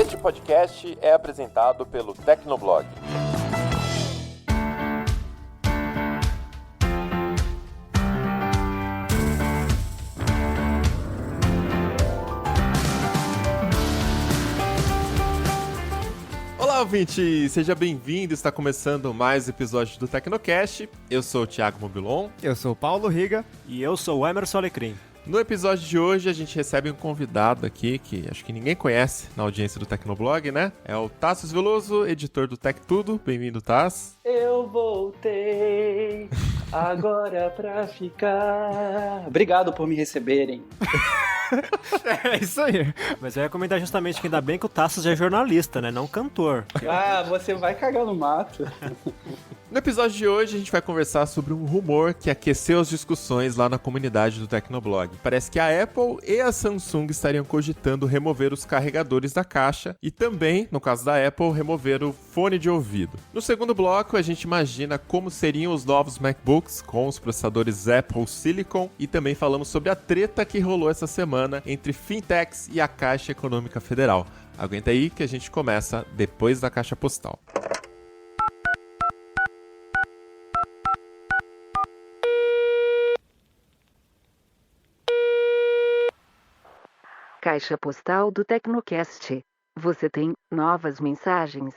Este podcast é apresentado pelo Tecnoblog. Olá, ouvinte! Seja bem-vindo, está começando mais um episódio do Tecnocast. Eu sou o Thiago Mobilon. Eu sou o Paulo Riga. E eu sou o Emerson Alecrim. No episódio de hoje, a gente recebe um convidado aqui que acho que ninguém conhece na audiência do Tecnoblog, né? É o Tassos Veloso, editor do Tech Tudo. Bem-vindo, Tass. Eu voltei agora pra ficar. Obrigado por me receberem. É isso aí. Mas eu ia comentar justamente que ainda bem que o Tassos é jornalista, né? Não cantor. Ah, você vai cagar no mato. No episódio de hoje, a gente vai conversar sobre um rumor que aqueceu as discussões lá na comunidade do Tecnoblog. Parece que a Apple e a Samsung estariam cogitando remover os carregadores da caixa e também, no caso da Apple, remover o fone de ouvido. No segundo bloco, a gente imagina como seriam os novos MacBooks com os processadores Apple Silicon e também falamos sobre a treta que rolou essa semana entre fintechs e a Caixa Econômica Federal. Aguenta aí que a gente começa depois da caixa postal. Caixa postal do Tecnocast. Você tem novas mensagens?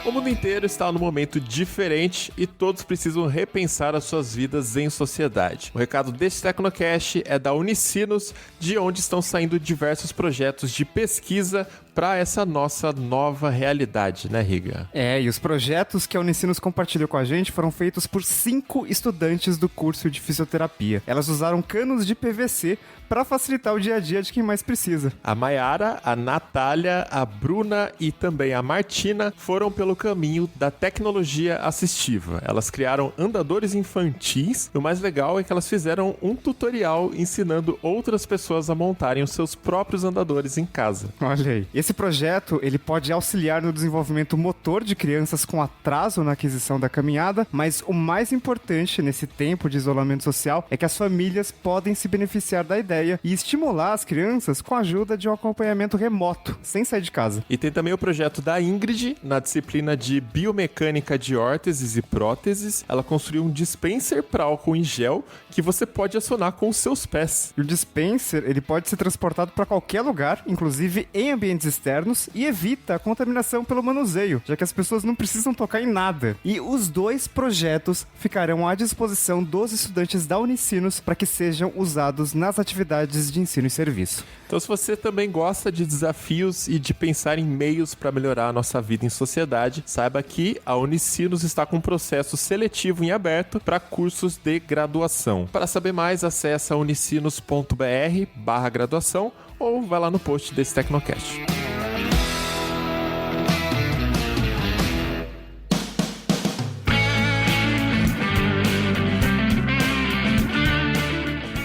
O mundo inteiro está num momento diferente e todos precisam repensar as suas vidas em sociedade. O recado deste Tecnocast é da Unicinos, de onde estão saindo diversos projetos de pesquisa para essa nossa nova realidade, né, Riga? E os projetos que a Unicinos compartilhou com a gente foram feitos por 5 estudantes do curso de fisioterapia. Elas usaram canos de PVC para facilitar o dia a dia de quem mais precisa. A Mayara, a Natália, a Bruna e também a Martina foram pelo caminho da tecnologia assistiva. Elas criaram andadores infantis e o mais legal é que elas fizeram um tutorial ensinando outras pessoas a montarem os seus próprios andadores em casa. Olha aí. Esse projeto, ele pode auxiliar no desenvolvimento motor de crianças com atraso na aquisição da caminhada, mas o mais importante nesse tempo de isolamento social é que as famílias podem se beneficiar da ideia e estimular as crianças com a ajuda de um acompanhamento remoto, sem sair de casa. E tem também o projeto da Ingrid, na disciplina de biomecânica de órteses e próteses. Ela construiu um dispenser para álcool em gel que você pode acionar com os seus pés. E o dispenser, ele pode ser transportado para qualquer lugar, inclusive em ambientes externos, e evita a contaminação pelo manuseio, já que as pessoas não precisam tocar em nada. E os 2 projetos ficarão à disposição dos estudantes da Unicinos para que sejam usados nas atividades de ensino e serviço. Então, se você também gosta de desafios e de pensar em meios para melhorar a nossa vida em sociedade, saiba que a Unicinos está com um processo seletivo em aberto para cursos de graduação. Para saber mais, acesse unicinos.br/graduação ou vai lá no post desse Tecnocast.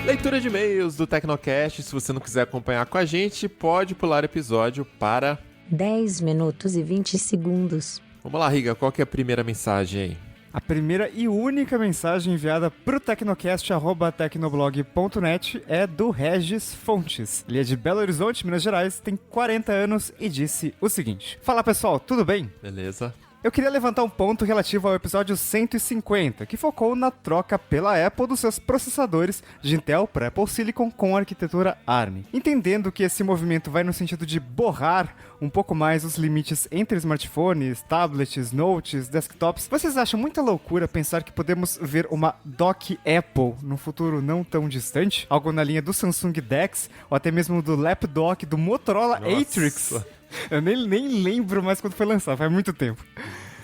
Leitura de e-mails do Tecnocast. Se você não quiser acompanhar com a gente, pode pular o episódio para 10 minutos e 20 segundos. Vamos lá, Riga, qual que é a primeira mensagem aí? A primeira e única mensagem enviada pro tecnocast@tecnoblog.net é do Regis Fontes. Ele é de Belo Horizonte, Minas Gerais, tem 40 anos e disse o seguinte: Fala pessoal, tudo bem? Beleza. Eu queria levantar um ponto relativo ao episódio 150, que focou na troca pela Apple dos seus processadores de Intel para Apple Silicon com a arquitetura ARM. Entendendo que esse movimento vai no sentido de borrar um pouco mais os limites entre smartphones, tablets, notes, desktops, vocês acham muita loucura pensar que podemos ver uma dock Apple no futuro não tão distante? Algo na linha do Samsung DeX ou até mesmo do Lap Dock do Motorola Atrix? Eu nem lembro mais quando foi lançado, faz muito tempo.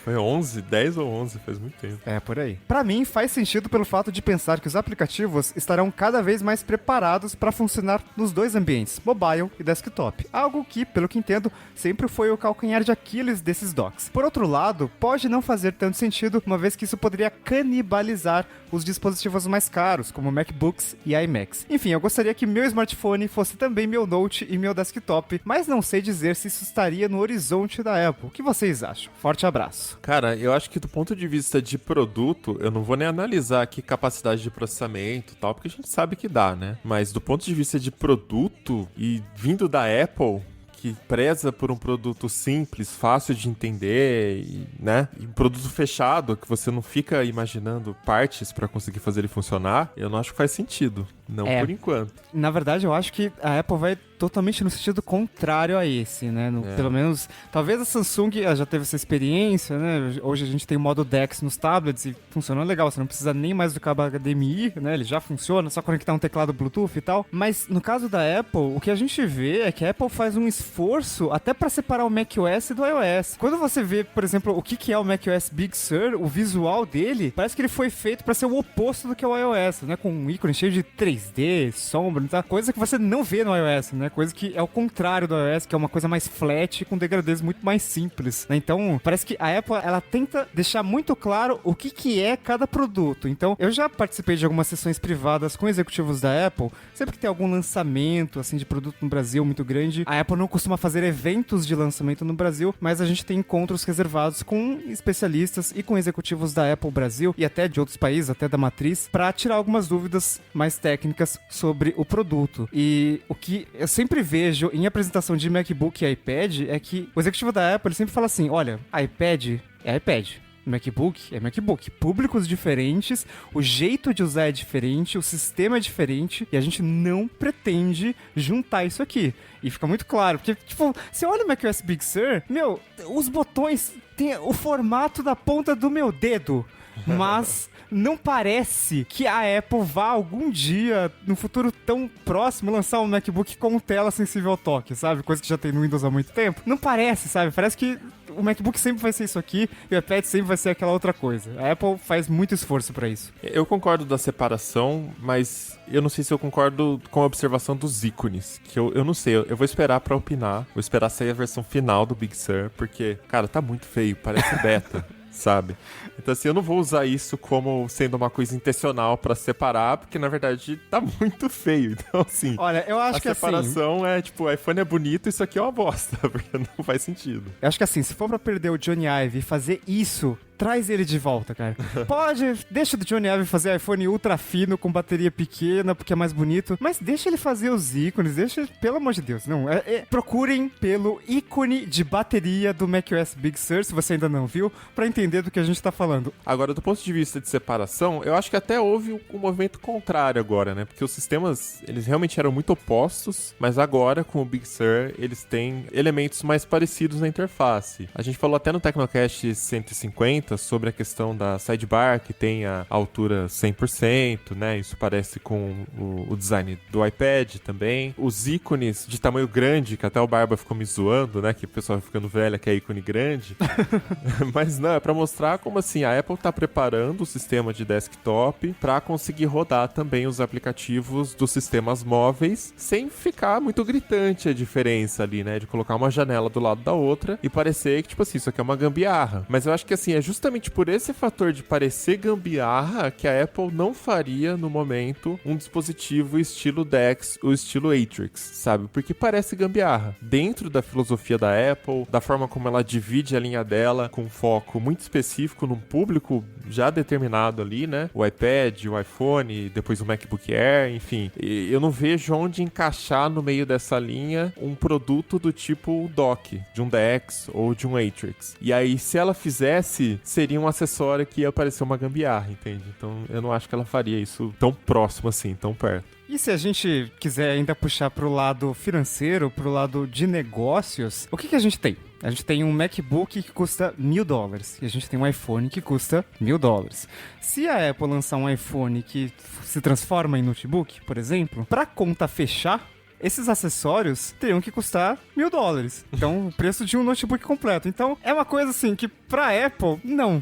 Foi 11, 10 ou 11, faz muito tempo. É, por aí. Pra mim, faz sentido pelo fato de pensar que os aplicativos estarão cada vez mais preparados para funcionar nos 2 ambientes, mobile e desktop. Algo que, pelo que entendo, sempre foi o calcanhar de Aquiles desses docks. Por outro lado, pode não fazer tanto sentido, uma vez que isso poderia canibalizar os dispositivos mais caros, como MacBooks e iMacs. Enfim, eu gostaria que meu smartphone fosse também meu Note e meu desktop, mas não sei dizer se isso estaria no horizonte da Apple. O que vocês acham? Forte abraço. isso? Cara, eu acho que do ponto de vista de produto, eu não vou nem analisar aqui capacidade de processamento e tal, porque a gente sabe que dá, né? Mas do ponto de vista de produto e vindo da Apple, que preza por um produto simples, fácil de entender, e, né? E um produto fechado, que você não fica imaginando partes pra conseguir fazer ele funcionar, eu não acho que faz sentido. Não por enquanto. Na verdade, eu acho que a Apple vai totalmente no sentido contrário a esse, né? Pelo menos, talvez a Samsung já teve essa experiência, né? Hoje a gente tem o modo DeX nos tablets e funciona legal. Você não precisa nem mais do cabo HDMI, né? Ele já funciona, só conectar um teclado Bluetooth e tal. Mas no caso da Apple, o que a gente vê é que a Apple faz um esforço até pra separar o macOS do iOS. Quando você vê, por exemplo, o que é o macOS Big Sur, o visual dele, parece que ele foi feito pra ser o oposto do que é o iOS, né? Com um ícone cheio de 3D, sombra, tá? Coisa que você não vê no iOS, né? Coisa que é o contrário do iOS, que é uma coisa mais flat, com degradês muito mais simples, né? Então, parece que a Apple, ela tenta deixar muito claro o que é cada produto. Então, eu já participei de algumas sessões privadas com executivos da Apple. Sempre que tem algum lançamento, assim, de produto no Brasil muito grande, a Apple não costuma fazer eventos de lançamento no Brasil, mas a gente tem encontros reservados com especialistas e com executivos da Apple Brasil e até de outros países, até da matriz, para tirar algumas dúvidas mais técnicas sobre o produto. E o que eu sempre vejo em apresentação de MacBook e iPad é que o executivo da Apple sempre fala assim, olha, iPad é iPad. MacBook é MacBook. Públicos diferentes, o jeito de usar é diferente, o sistema é diferente e a gente não pretende juntar isso aqui. E fica muito claro, porque, tipo, você olha o macOS Big Sur, meu, os botões têm o formato da ponta do meu dedo, mas não parece que a Apple vá algum dia, no futuro tão próximo, lançar um MacBook com tela sensível ao toque, sabe? Coisa que já tem no Windows há muito tempo. Não parece, sabe? Parece que o MacBook sempre vai ser isso aqui e o iPad sempre vai ser aquela outra coisa. A Apple faz muito esforço pra isso. Eu concordo da separação, mas eu não sei se eu concordo com a observação dos ícones, que eu não sei, eu vou esperar pra opinar, vou esperar sair a versão final do Big Sur, porque, cara, tá muito feio, parece beta. Sabe? Então assim, eu não vou usar isso como sendo uma coisa intencional pra separar, porque na verdade tá muito feio. Então assim, olha, eu acho que a separação é tipo, o iPhone é bonito, isso aqui é uma bosta, porque não faz sentido. Eu acho que assim, se for pra perder o Johnny Ive e fazer isso, traz ele de volta, cara. Deixa o Johnny Ive fazer iPhone ultra fino, com bateria pequena, porque é mais bonito, mas deixa ele fazer os ícones, pelo amor de Deus, não, procurem pelo ícone de bateria do macOS Big Sur, se você ainda não viu, pra entender do que a gente tá falando. Agora, do ponto de vista de separação, eu acho que até houve um movimento contrário agora, né, porque os sistemas, eles realmente eram muito opostos, mas agora, com o Big Sur, eles têm elementos mais parecidos na interface. A gente falou até no Tecnocast 150, sobre a questão da sidebar, que tem a altura 100%, né? Isso parece com o design do iPad também. Os ícones de tamanho grande, que até o Barba ficou me zoando, né? Que o pessoal vai ficando velha, que é ícone grande. Mas não, é pra mostrar como assim, a Apple tá preparando o sistema de desktop pra conseguir rodar também os aplicativos dos sistemas móveis, sem ficar muito gritante a diferença ali, né? De colocar uma janela do lado da outra e parecer que, tipo assim, isso aqui é uma gambiarra. Mas eu acho que assim, é justamente por esse fator de parecer gambiarra que a Apple não faria, no momento, um dispositivo estilo DeX ou estilo Atrix, sabe? Porque parece gambiarra. Dentro da filosofia da Apple, da forma como ela divide a linha dela, com foco muito específico num público já determinado ali, né? O iPad, o iPhone, depois o MacBook Air, enfim. Eu não vejo onde encaixar no meio dessa linha um produto do tipo dock, de um DeX ou de um Atrix. E aí, se ela fizesse, seria um acessório que ia parecer uma gambiarra, entende? Então eu não acho que ela faria isso tão próximo assim, tão perto. E se a gente quiser ainda puxar pro lado financeiro, pro lado de negócios, o que a gente tem? A gente tem um MacBook que custa $1.000 e a gente tem um iPhone que custa $1.000. Se a Apple lançar um iPhone que se transforma em notebook, por exemplo, pra conta fechar, esses acessórios teriam que custar $1.000. Então, o preço de um notebook completo. Então, é uma coisa assim que pra Apple, não.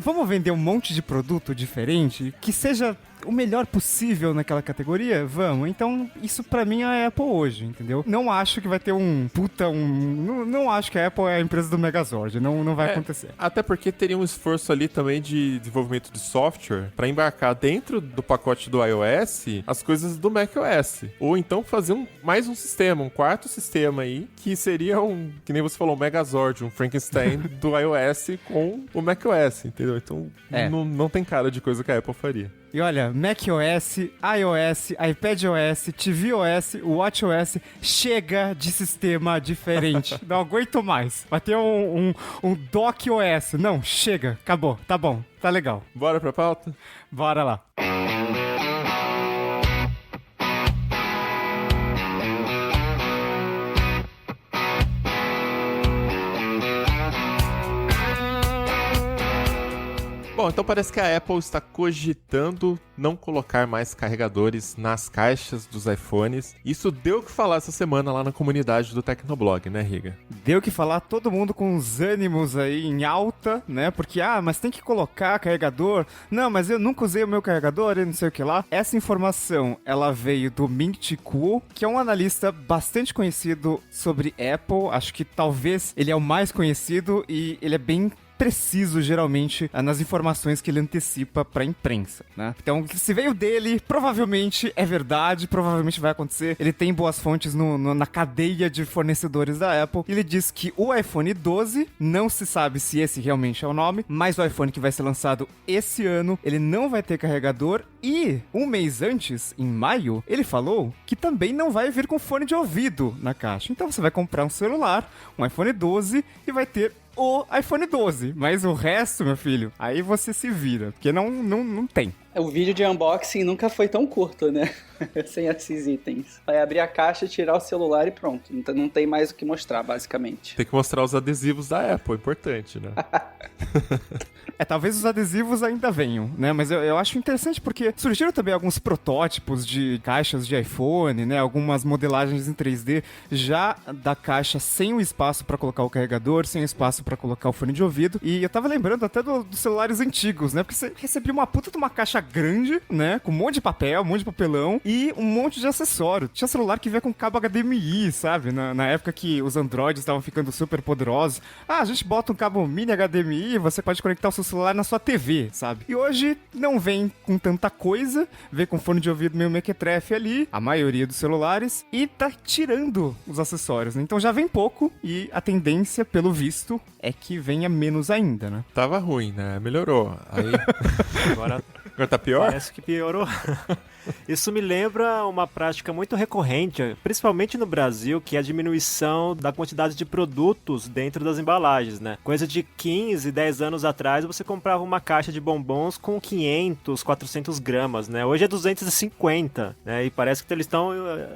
Vamos vender um monte de produto diferente que seja o melhor possível naquela categoria? Vamos. Então, isso pra mim é a Apple hoje, entendeu? Não acho que vai ter não acho que a Apple é a empresa do Megazord. Não vai acontecer. Até porque teria um esforço ali também de desenvolvimento de software pra embarcar dentro do pacote do iOS as coisas do macOS. Ou então fazer mais um sistema, um quarto sistema aí, que seria que nem você falou, um Megazord, um Frankenstein do iOS com o macOS, entendeu? Então não tem cara de coisa que a Apple faria. E olha, macOS, iOS, iPadOS, tvOS, watchOS, chega de sistema diferente. Não aguento mais. Vai ter um docOS. Não, chega. Acabou. Tá bom. Tá legal. Bora pra pauta? Bora lá. Bom, então parece que a Apple está cogitando não colocar mais carregadores nas caixas dos iPhones. Isso deu o que falar essa semana lá na comunidade do Tecnoblog, né, Riga? Deu o que falar, todo mundo com os ânimos aí em alta, né? Porque, mas tem que colocar carregador. Não, mas eu nunca usei o meu carregador e não sei o que lá. Essa informação, ela veio do Ming-Chi Kuo, que é um analista bastante conhecido sobre Apple. Acho que talvez ele é o mais conhecido e ele é bem preciso, geralmente, nas informações que ele antecipa pra imprensa, né? Então, se veio dele, provavelmente é verdade, provavelmente vai acontecer. Ele tem boas fontes na cadeia de fornecedores da Apple. Ele diz que o iPhone 12, não se sabe se esse realmente é o nome, mas o iPhone que vai ser lançado esse ano, ele não vai ter carregador e, um mês antes, em maio, ele falou que também não vai vir com fone de ouvido na caixa. Então, você vai comprar um celular, um iPhone 12 e vai ter o iPhone 12, mas o resto, meu filho, aí você se vira, porque não tem. O vídeo de unboxing nunca foi tão curto, né? Sem esses itens. Vai abrir a caixa, tirar o celular e pronto. Então não tem mais o que mostrar, basicamente. Tem que mostrar os adesivos da Apple, importante, né? Talvez os adesivos ainda venham, né? Mas eu acho interessante porque surgiram também alguns protótipos de caixas de iPhone, né? Algumas modelagens em 3D já da caixa sem o espaço pra colocar o carregador, sem o espaço pra colocar o fone de ouvido. E eu tava lembrando até dos celulares antigos, né? Porque você recebia uma puta de uma caixa grande, né? Com um monte de papel, um monte de papelão e um monte de acessório. Tinha celular que vinha com cabo HDMI, sabe? Na época que os Androids estavam ficando super poderosos. A gente bota um cabo mini HDMI e você pode conectar o seu celular na sua TV, sabe? E hoje não vem com tanta coisa, vem com fone de ouvido meio mequetrefe ali, a maioria dos celulares, e tá tirando os acessórios, né? Então já vem pouco e a tendência, pelo visto, é que venha menos ainda, né? Tava ruim, né? Melhorou. Aí... Agora tá pior? parece que piorou. Isso me lembra uma prática muito recorrente, principalmente no Brasil, que é a diminuição da quantidade de produtos dentro das embalagens, né? Coisa de 15, 10 anos atrás, você comprava uma caixa de bombons com 500, 400 gramas, né? Hoje é 250, né? E parece que eles estão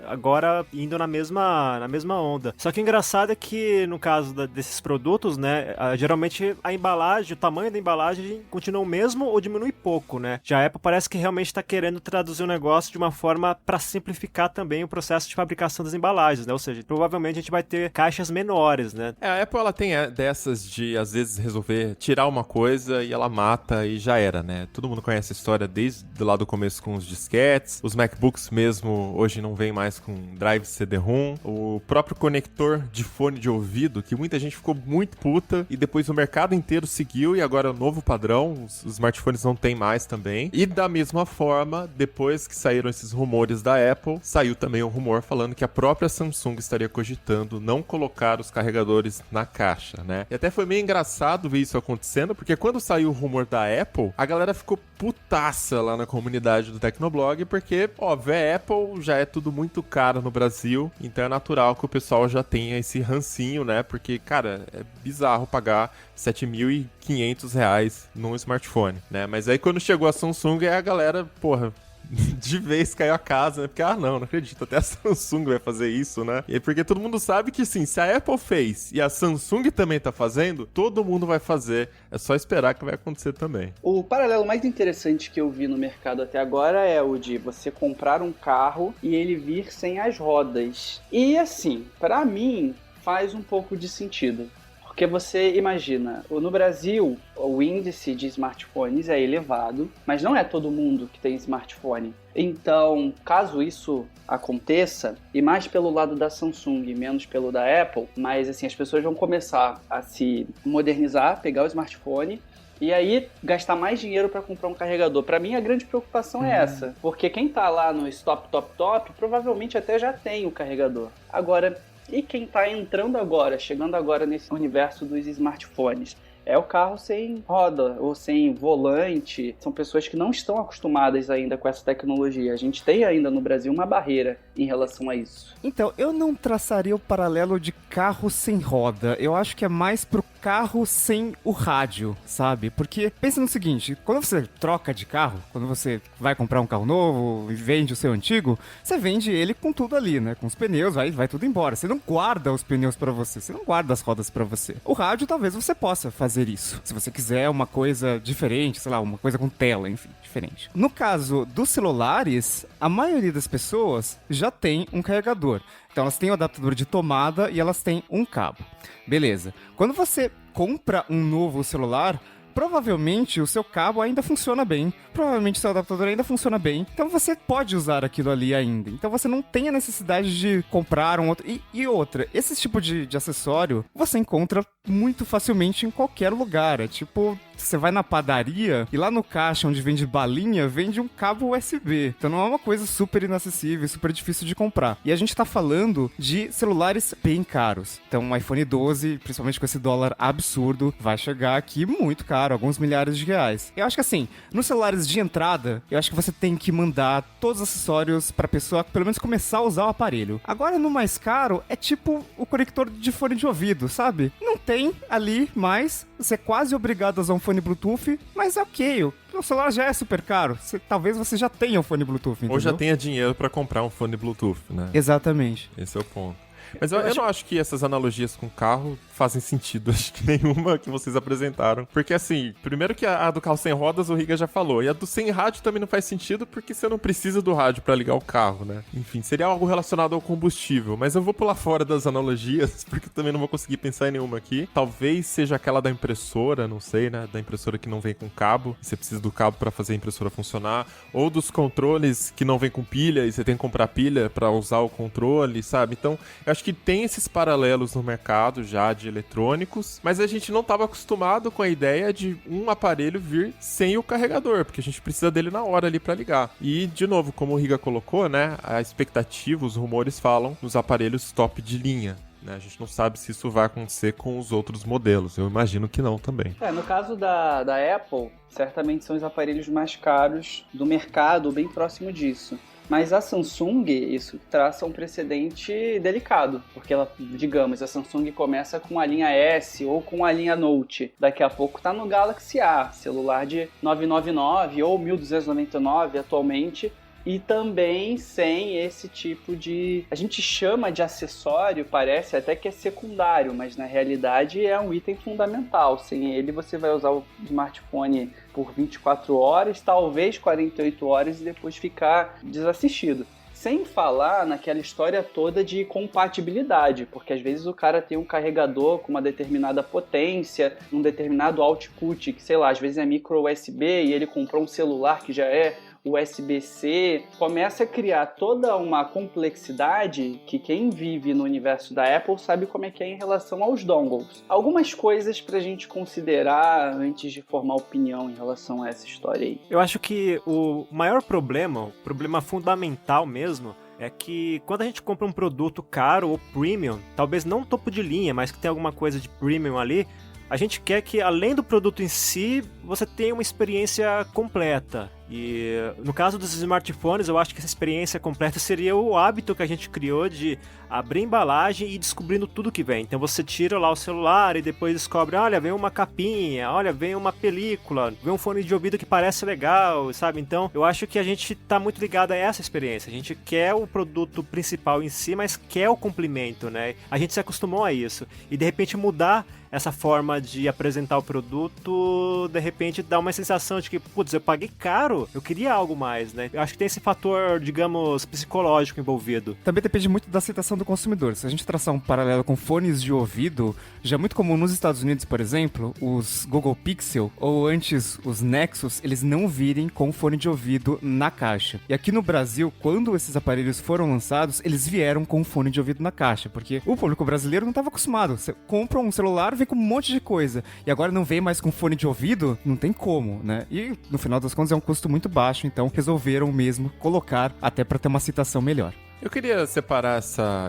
agora indo na mesma onda. Só que o engraçado é que, no caso desses produtos, né? Geralmente a embalagem, o tamanho da embalagem continua o mesmo ou diminui pouco, né? Já a Apple parece que realmente está querendo traduzir o negócio de uma forma para simplificar também o processo de fabricação das embalagens, né? Ou seja, provavelmente a gente vai ter caixas menores, né? A Apple, ela tem dessas de, às vezes, resolver tirar uma coisa e ela mata e já era, né? Todo mundo conhece a história desde lá do começo com os disquetes, os MacBooks mesmo hoje não vem mais com drive CD-ROM, o próprio conector de fone de ouvido, que muita gente ficou muito puta e depois o mercado inteiro seguiu e agora é o novo padrão, os smartphones não tem mais também. E da mesma forma, depois que saíram esses rumores da Apple, saiu também um rumor falando que a própria Samsung estaria cogitando não colocar os carregadores na caixa, né? E até foi meio engraçado ver isso acontecendo, porque quando saiu o rumor da Apple, a galera ficou putaça lá na comunidade do Tecnoblog, porque, óbvio, Apple, já é tudo muito caro no Brasil, então é natural que o pessoal já tenha esse rancinho, né? Porque, cara, é bizarro pagar R$7.500 num smartphone, né? Mas aí quando chegou a Samsung, aí a galera, porra, de vez caiu a casa, né? Porque, não acredito, até a Samsung vai fazer isso, né? E porque todo mundo sabe que, sim, se a Apple fez e a Samsung também tá fazendo, todo mundo vai fazer. É só esperar que vai acontecer também. O paralelo mais interessante que eu vi no mercado até agora é o de você comprar um carro e ele vir sem as rodas. E, assim, pra mim, faz um pouco de sentido. Porque você imagina, no Brasil, o índice de smartphones é elevado, mas não é todo mundo que tem smartphone. Então, caso isso aconteça, e mais pelo lado da Samsung, menos pelo da Apple, mas assim, as pessoas vão começar a se modernizar, pegar o smartphone, e aí gastar mais dinheiro para comprar um carregador. Para mim, a grande preocupação é essa. Porque quem tá lá no stop, top, provavelmente até já tem o carregador. Agora, e quem tá entrando agora, chegando agora nesse universo dos smartphones? É o carro sem roda ou sem volante. São pessoas que não estão acostumadas ainda com essa tecnologia. A gente tem ainda no Brasil uma barreira em relação a isso. Então, eu não traçaria o paralelo de carro sem roda. Eu acho que é mais pro carro sem o rádio, sabe? Porque pensa no seguinte, quando você troca de carro, quando você vai comprar um carro novo e vende o seu antigo, você vende ele com tudo ali, né? Com os pneus, vai tudo embora. Você não guarda os pneus pra você, você não guarda as rodas pra você. O rádio talvez você possa fazer isso. Se você quiser uma coisa diferente, sei lá, uma coisa com tela, enfim, diferente. No caso dos celulares, a maioria das pessoas já tem um carregador. Então elas têm o adaptador de tomada e elas têm um cabo. Beleza. Quando você compra um novo celular, provavelmente o seu cabo ainda funciona bem. Provavelmente o seu adaptador ainda funciona bem. Então você pode usar aquilo ali ainda. Então você não tem a necessidade de comprar um outro. E outra, esse tipo de acessório você encontra muito facilmente em qualquer lugar. É tipo, você vai na padaria e lá no caixa onde vende balinha, vende um cabo USB. Então não é uma coisa super inacessível, super difícil de comprar. E a gente tá falando de celulares bem caros. Então um iPhone 12, principalmente com esse dólar absurdo, vai chegar aqui muito caro, alguns milhares de reais. Eu acho que assim, nos celulares de entrada, eu acho que você tem que mandar todos os acessórios pra pessoa pelo menos começar a usar o aparelho. Agora no mais caro, é tipo o conector de fone de ouvido, sabe? Não tem ali mais, você é quase obrigado a usar um fone Bluetooth, mas é ok, o celular já é super caro. Talvez você já tenha um fone Bluetooth, entendeu? Ou já tenha dinheiro pra comprar um fone Bluetooth, né? Exatamente. Esse é o ponto. Mas eu não acho que essas analogias com carro fazem sentido, acho que nenhuma que vocês apresentaram. Porque assim, primeiro que a do carro sem rodas o Riga já falou, e a do sem rádio também não faz sentido porque você não precisa do rádio pra ligar o carro, né? Enfim, seria algo relacionado ao combustível, mas eu vou pular fora das analogias, porque também não vou conseguir pensar em nenhuma aqui. Talvez seja aquela da impressora, não sei, né? Da impressora que não vem com cabo, você precisa do cabo pra fazer a impressora funcionar, ou dos controles que não vem com pilha e você tem que comprar pilha pra usar o controle, sabe? Então, eu acho que tem esses paralelos no mercado já de eletrônicos, mas a gente não estava acostumado com a ideia de um aparelho vir sem o carregador, porque a gente precisa dele na hora ali para ligar. E, de novo, como o Riga colocou, né, a expectativa, os rumores falam nos aparelhos top de linha. A gente não sabe se isso vai acontecer com os outros modelos. Eu imagino que não também. No caso da Apple, certamente são os aparelhos mais caros do mercado, bem próximo disso. Mas a Samsung, isso traça um precedente delicado, porque ela, digamos, a Samsung começa com a linha S ou com a linha Note. Daqui a pouco tá no Galaxy A, celular de 999 ou 1.299 atualmente, e também sem esse tipo de... A gente chama de acessório, parece até que é secundário, mas na realidade é um item fundamental. Sem ele você vai usar o smartphone por 24 horas, talvez 48 horas e depois ficar desassistido. Sem falar naquela história toda de compatibilidade, porque às vezes o cara tem um carregador com uma determinada potência, um determinado output, que sei lá, às vezes é micro USB e ele comprou um celular que já é USB-C, começa a criar toda uma complexidade que quem vive no universo da Apple sabe como é que é em relação aos dongles. Algumas coisas pra gente considerar antes de formar opinião em relação a essa história aí. Eu acho que o maior problema, o problema fundamental mesmo, é que quando a gente compra um produto caro ou premium, talvez não topo de linha, mas que tem alguma coisa de premium ali, a gente quer que, além do produto em si, você tenha uma experiência completa. E no caso dos smartphones, eu acho que essa experiência completa seria o hábito que a gente criou de abrir a embalagem e ir descobrindo tudo que vem. Então você tira lá o celular e depois descobre, olha, vem uma capinha, olha, vem uma película, vem um fone de ouvido que parece legal, sabe? Então eu acho que a gente tá muito ligado a essa experiência. A gente quer o produto principal em si, mas quer o complemento, né? A gente se acostumou a isso. E de repente mudar essa forma de apresentar o produto, de repente dá uma sensação de que, putz, eu paguei caro caro, eu queria algo mais, né? Eu acho que tem esse fator, digamos, psicológico envolvido. Também depende muito da aceitação do consumidor. Se a gente traçar um paralelo com fones de ouvido, já é muito comum nos Estados Unidos, por exemplo, os Google Pixel, ou antes os Nexus, eles não virem com fone de ouvido na caixa. E aqui no Brasil, quando esses aparelhos foram lançados, eles vieram com fone de ouvido na caixa, porque o público brasileiro não estava acostumado. Você compra um celular, vem com um monte de coisa, e agora não vem mais com fone de ouvido, não tem como, né? E no final das contas é um custo muito baixo, então resolveram mesmo colocar até para ter uma aceitação melhor. Eu queria separar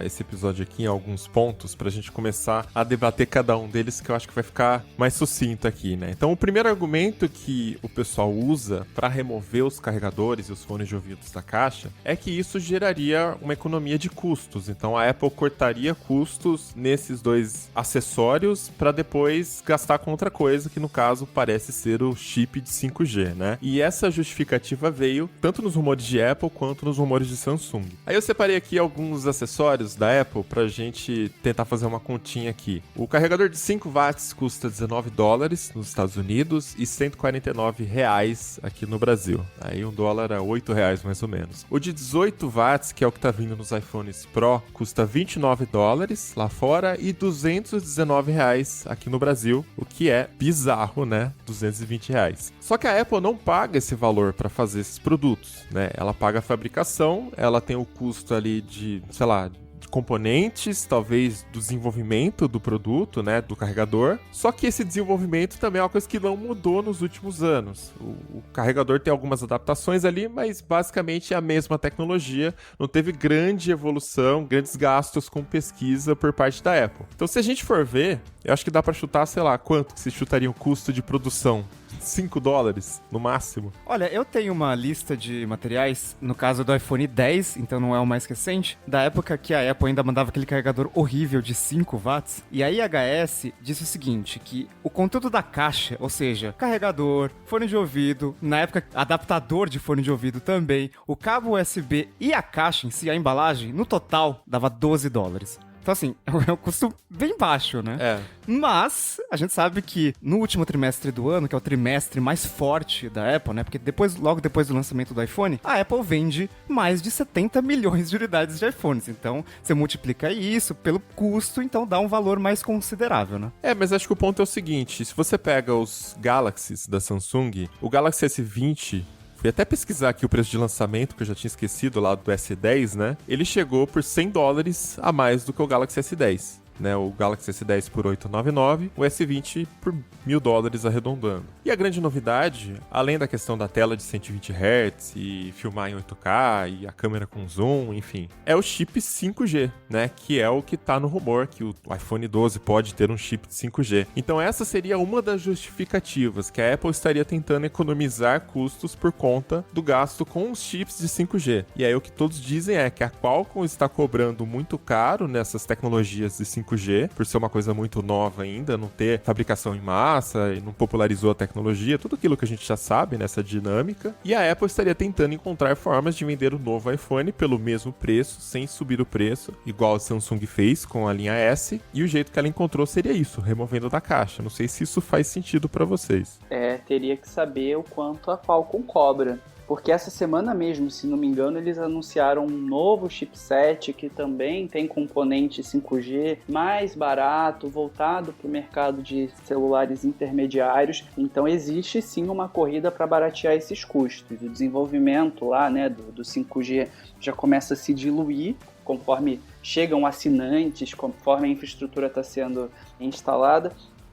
esse episódio aqui em alguns pontos pra gente começar a debater cada um deles, que eu acho que vai ficar mais sucinto aqui, né? Então, o primeiro argumento que o pessoal usa pra remover os carregadores e os fones de ouvidos da caixa é que isso geraria uma economia de custos. Então, a Apple cortaria custos nesses dois acessórios pra depois gastar com outra coisa, que no caso parece ser o chip de 5G, né? E essa justificativa veio tanto nos rumores de Apple quanto nos rumores de Samsung. Aí eu separei aqui alguns acessórios da Apple pra gente tentar fazer uma continha aqui. O carregador de 5 watts custa $19 nos Estados Unidos e R$149 aqui no Brasil. Aí $1 é R$8 mais ou menos. O de 18 watts, que é o que tá vindo nos iPhones Pro, custa $29 lá fora e R$219 aqui no Brasil, o que é bizarro, né? R$220. Só que a Apple não paga esse valor para fazer esses produtos, né? Ela paga a fabricação, ela tem o custo ali de, sei lá, de componentes, talvez do desenvolvimento do produto, né, do carregador. Só que esse desenvolvimento também é uma coisa que não mudou nos últimos anos. O carregador tem algumas adaptações ali, mas basicamente é a mesma tecnologia. Não teve grande evolução, grandes gastos com pesquisa por parte da Apple. Então, se a gente for ver, eu acho que dá para chutar, sei lá, quanto que se chutaria o custo de produção? $5 no máximo. Olha, eu tenho uma lista de materiais, no caso do iPhone 10, então não é o mais recente, da época que a Apple ainda mandava aquele carregador horrível de 5 watts. E a IHS disse o seguinte, que o conteúdo da caixa, ou seja, carregador, fone de ouvido, na época adaptador de fone de ouvido também, o cabo USB e a caixa em si, a embalagem, no total dava $12. Então, assim, é um custo bem baixo, né? É. Mas a gente sabe que no último trimestre do ano, que é o trimestre mais forte da Apple, né? Porque logo depois do lançamento do iPhone, a Apple vende mais de 70 milhões de unidades de iPhones. Então, você multiplica isso pelo custo, então dá um valor mais considerável, né? É, mas acho que o ponto é o seguinte, se você pega os Galaxies da Samsung, o Galaxy S20... Fui até pesquisar aqui o preço de lançamento, que eu já tinha esquecido lá do S10, né? Ele chegou por $100 a mais do que o Galaxy S10. Né, o Galaxy S10 por $899, o S20 por $1.000 arredondando. E a grande novidade, além da questão da tela de 120 Hz e filmar em 8K e a câmera com zoom, enfim, é o chip 5G, né, que é o que tá no rumor, que o iPhone 12 pode ter um chip de 5G. Então essa seria uma das justificativas, que a Apple estaria tentando economizar custos por conta do gasto com os chips de 5G. E aí o que todos dizem é que a Qualcomm está cobrando muito caro nessas tecnologias de 5G, por ser uma coisa muito nova ainda, não ter fabricação em massa e não popularizou a tecnologia, tudo aquilo que a gente já sabe nessa dinâmica. E a Apple estaria tentando encontrar formas de vender o novo iPhone pelo mesmo preço, sem subir o preço, igual a Samsung fez com a linha S. E o jeito que ela encontrou seria isso, removendo da caixa. Não sei se isso faz sentido para vocês. Teria que saber o quanto a Qualcomm cobra. Porque essa semana mesmo, se não me engano, eles anunciaram um novo chipset que também tem componente 5G mais barato, voltado para o mercado de celulares intermediários. Então existe sim uma corrida para baratear esses custos. O desenvolvimento lá, né, do 5G já começa a se diluir conforme chegam assinantes, conforme a infraestrutura está sendo instalada.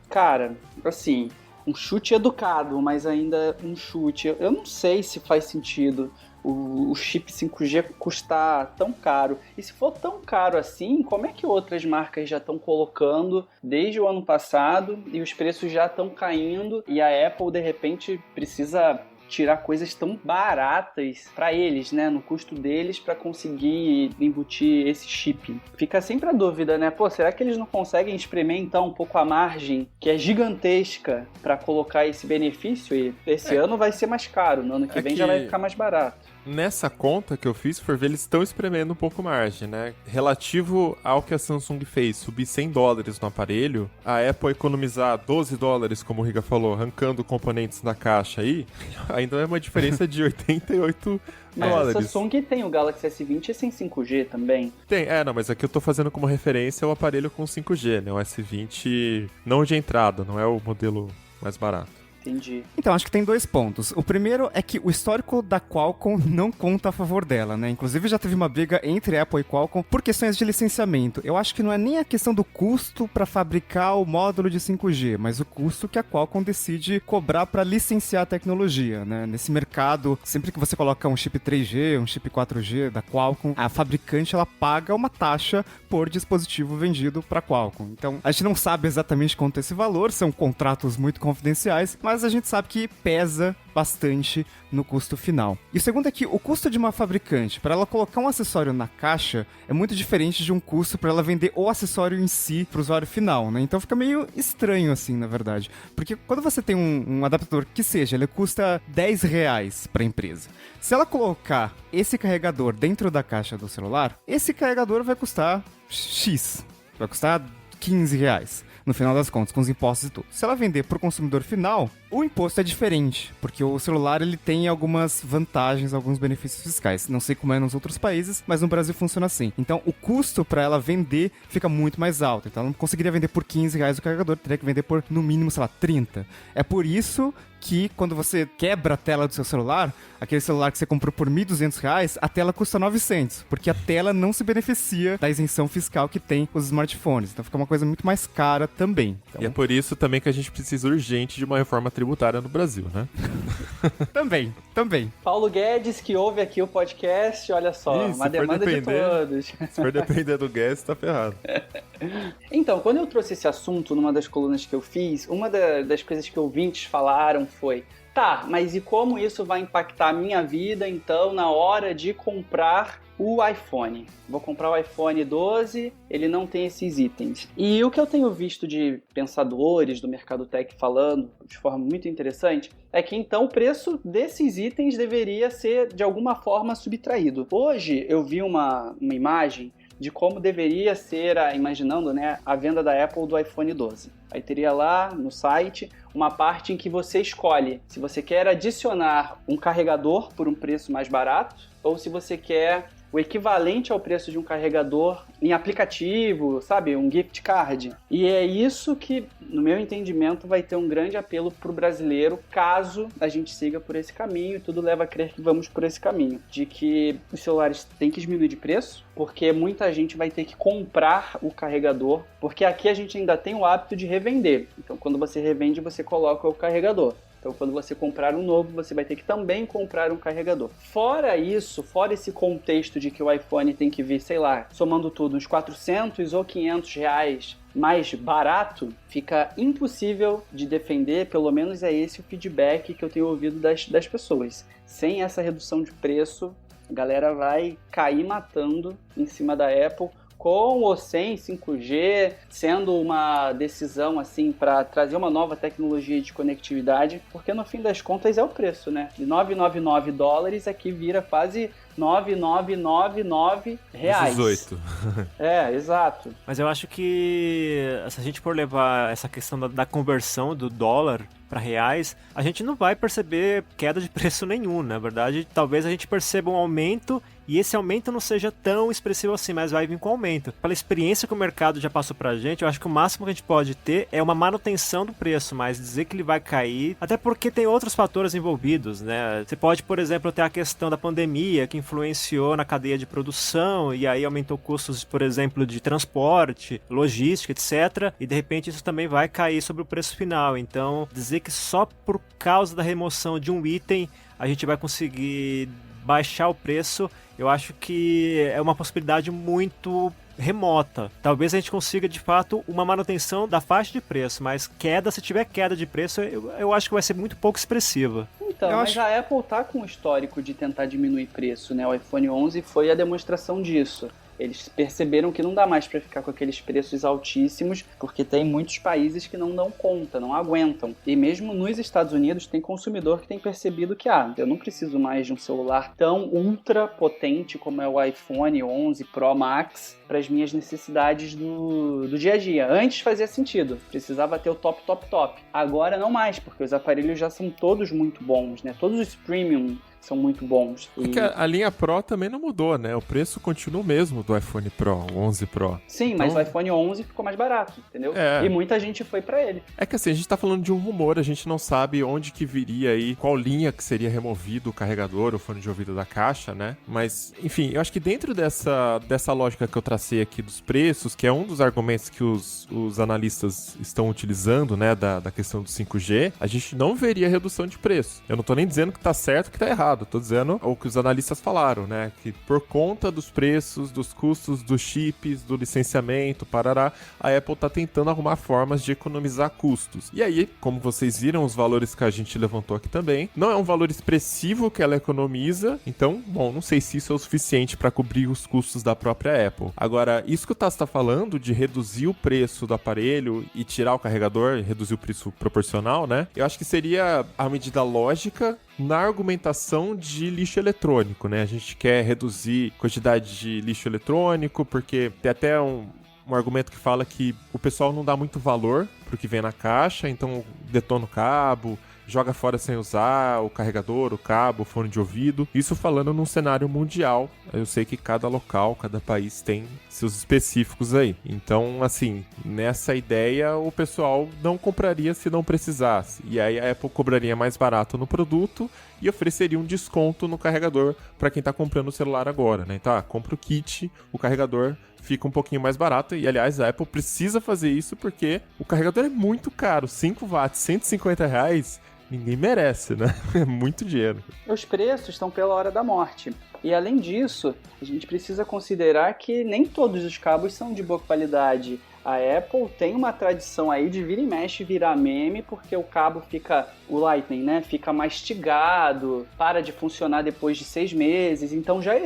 Cara, assim... um chute educado, mas ainda um chute. Eu não sei se faz sentido o chip 5G custar tão caro. E se for tão caro assim, como é que outras marcas já estão colocando desde o ano passado e os preços já estão caindo e a Apple, de repente, precisa tirar coisas tão baratas para eles, né, no custo deles, para conseguir embutir esse chip. Fica sempre a dúvida, né? Pô, será que eles não conseguem espremer então um pouco a margem, que é gigantesca, para colocar esse benefício? E esse ano vai ser mais caro, no ano que vem já vai ficar mais barato. nessa conta que eu fiz, for ver, eles estão espremendo um pouco margem, né? Relativo ao que a Samsung fez, subir $100 no aparelho, a Apple economizar $12, como o Riga falou, arrancando componentes na caixa aí, ainda é uma diferença de $88. Mas a Samsung tem o Galaxy S20 sem 5G também. Tem, não, mas aqui eu tô fazendo como referência o aparelho com 5G, né? O S20 não de entrada, não é o modelo mais barato. Entendi. Então, acho que tem 2 pontos. O primeiro é que o histórico da Qualcomm não conta a favor dela, né? Inclusive, já teve uma briga entre Apple e Qualcomm por questões de licenciamento. Eu acho que não é nem a questão do custo para fabricar o módulo de 5G, mas o custo que a Qualcomm decide cobrar para licenciar a tecnologia, né? Nesse mercado, sempre que você coloca um chip 3G, um chip 4G da Qualcomm, a fabricante, ela paga uma taxa por dispositivo vendido para Qualcomm. Então, a gente não sabe exatamente quanto é esse valor, são contratos muito confidenciais, mas a gente sabe que pesa bastante no custo final. E o segundo é que o custo de uma fabricante, para ela colocar um acessório na caixa, é muito diferente de um custo para ela vender o acessório em si para o usuário final, né? Então fica meio estranho assim, na verdade. Porque quando você tem um adaptador que seja, ele custa R$10 para a empresa. Se ela colocar esse carregador dentro da caixa do celular, esse carregador vai custar X. Vai custar R$15. No final das contas, com os impostos e tudo. Se ela vender para o consumidor final, o imposto é diferente, porque o celular ele tem algumas vantagens, alguns benefícios fiscais. Não sei como é nos outros países, mas no Brasil funciona assim. Então, o custo para ela vender fica muito mais alto. Então, ela não conseguiria vender por R$15 o carregador, teria que vender por, no mínimo, sei lá, 30. É por isso que quando você quebra a tela do seu celular, aquele celular que você comprou por R$1.200, a tela custa 900, porque a tela não se beneficia da isenção fiscal que tem os smartphones. Então fica uma coisa muito mais cara também. Então... E é por isso também que a gente precisa urgente de uma reforma tributária no Brasil, né? Também. Paulo Guedes, que ouve aqui o podcast, olha só, uma demanda de todos. Se for depender do Guedes, tá ferrado. Então, quando eu trouxe esse assunto numa das colunas que eu fiz, uma das coisas que ouvintes falaram foi: tá, mas e como isso vai impactar a minha vida, então, na hora de comprar o iPhone? Vou comprar o iPhone 12, ele não tem esses itens. E o que eu tenho visto de pensadores do mercado tech falando de forma muito interessante é que então o preço desses itens deveria ser de alguma forma subtraído. Hoje eu vi uma imagem de como deveria ser, imaginando, né, a venda da Apple do iPhone 12. Aí teria lá no site uma parte em que você escolhe se você quer adicionar um carregador por um preço mais barato ou se você quer o equivalente ao preço de um carregador em aplicativo, sabe? Um gift card. E é isso que, no meu entendimento, vai ter um grande apelo para o brasileiro caso a gente siga por esse caminho, e tudo leva a crer que vamos por esse caminho. De que os celulares têm que diminuir de preço, porque muita gente vai ter que comprar o carregador, porque aqui a gente ainda tem o hábito de revender. Então, quando você revende, você coloca o carregador. Então, quando você comprar um novo, você vai ter que também comprar um carregador. Fora isso, fora esse contexto de que o iPhone tem que vir, sei lá, somando tudo, uns 400 ou 500 reais mais barato, fica impossível de defender, pelo menos é esse o feedback que eu tenho ouvido das pessoas. Sem essa redução de preço, a galera vai cair matando em cima da Apple, com ou sem 5G, sendo uma decisão assim para trazer uma nova tecnologia de conectividade, porque no fim das contas é o preço, né? De $999 aqui vira quase R$9,999. 18. Exato. Mas eu acho que se a gente for levar essa questão da conversão do dólar para reais, a gente não vai perceber queda de preço nenhum. Na verdade, talvez a gente perceba um aumento e esse aumento não seja tão expressivo assim, mas vai vir com aumento. Pela experiência que o mercado já passou pra gente, eu acho que o máximo que a gente pode ter é uma manutenção do preço, mas dizer que ele vai cair, até porque tem outros fatores envolvidos, né? Você pode, por exemplo, ter a questão da pandemia que influenciou na cadeia de produção e aí aumentou custos, por exemplo, de transporte, logística, etc. E de repente isso também vai cair sobre o preço final. Então, dizer que só por causa da remoção de um item a gente vai conseguir baixar o preço, eu acho que é uma possibilidade muito remota. Talvez a gente consiga, de fato, uma manutenção da faixa de preço, mas queda, se tiver queda de preço, eu acho que vai ser muito pouco expressiva. Então, mas a Apple tá com um histórico de tentar diminuir preço, né? O iPhone 11 foi a demonstração disso. Eles perceberam que não dá mais para ficar com aqueles preços altíssimos, porque tem muitos países que não dão conta, não aguentam. E mesmo nos Estados Unidos tem consumidor que tem percebido que eu não preciso mais de um celular tão ultra potente como é o iPhone 11 Pro Max para as minhas necessidades do dia a dia. Antes fazia sentido, precisava ter o top. Agora não mais, porque os aparelhos já são todos muito bons, né? Todos os premium são muito bons. Porque a linha Pro também não mudou, né? O preço continua o mesmo do iPhone Pro, o 11 Pro. Sim, então... mas o iPhone 11 ficou mais barato, entendeu? E muita gente foi pra ele. É que assim, a gente tá falando de um rumor, a gente não sabe onde que viria aí, qual linha que seria removido o carregador, o fone de ouvido da caixa, né? Mas, enfim, eu acho que dentro dessa lógica que eu tracei aqui dos preços, que é um dos argumentos que os analistas estão utilizando, né, da questão do 5G, a gente não veria redução de preço. Eu não tô nem dizendo que tá certo ou que tá errado. Tô dizendo o que os analistas falaram, né? Que por conta dos preços, dos custos dos chips, do licenciamento, parará, a Apple tá tentando arrumar formas de economizar custos. E aí, como vocês viram, os valores que a gente levantou aqui também, não é um valor expressivo que ela economiza, então, bom, não sei se isso é o suficiente para cobrir os custos da própria Apple. Agora, isso que o Tassi tá falando de reduzir o preço do aparelho e tirar o carregador, reduzir o preço proporcional, né? Eu acho que seria a medida lógica na argumentação de lixo eletrônico, né? A gente quer reduzir a quantidade de lixo eletrônico, porque tem até um argumento que fala que o pessoal não dá muito valor pro que vem na caixa, então detona o cabo, joga fora sem usar o carregador, o cabo, o fone de ouvido. Isso falando num cenário mundial. Eu sei que cada local, cada país tem seus específicos aí. Então, assim, nessa ideia, o pessoal não compraria se não precisasse. E aí a Apple cobraria mais barato no produto e ofereceria um desconto no carregador para quem está comprando o celular agora, né? Então, compra o kit, o carregador fica um pouquinho mais barato. E, aliás, a Apple precisa fazer isso porque o carregador é muito caro. 5 watts, R$150, ninguém merece, né? É muito dinheiro. Os preços estão pela hora da morte. E, além disso, a gente precisa considerar que nem todos os cabos são de boa qualidade. A Apple tem uma tradição aí de vira e mexe, virar meme, porque o cabo fica, o Lightning, né, fica mastigado, para de funcionar depois de 6 meses. Então já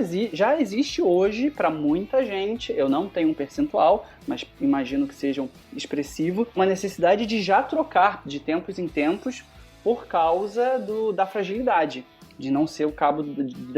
existe hoje para muita gente, eu não tenho um percentual, mas imagino que seja expressivo, uma necessidade de já trocar de tempos em tempos por causa da fragilidade, de não ser o cabo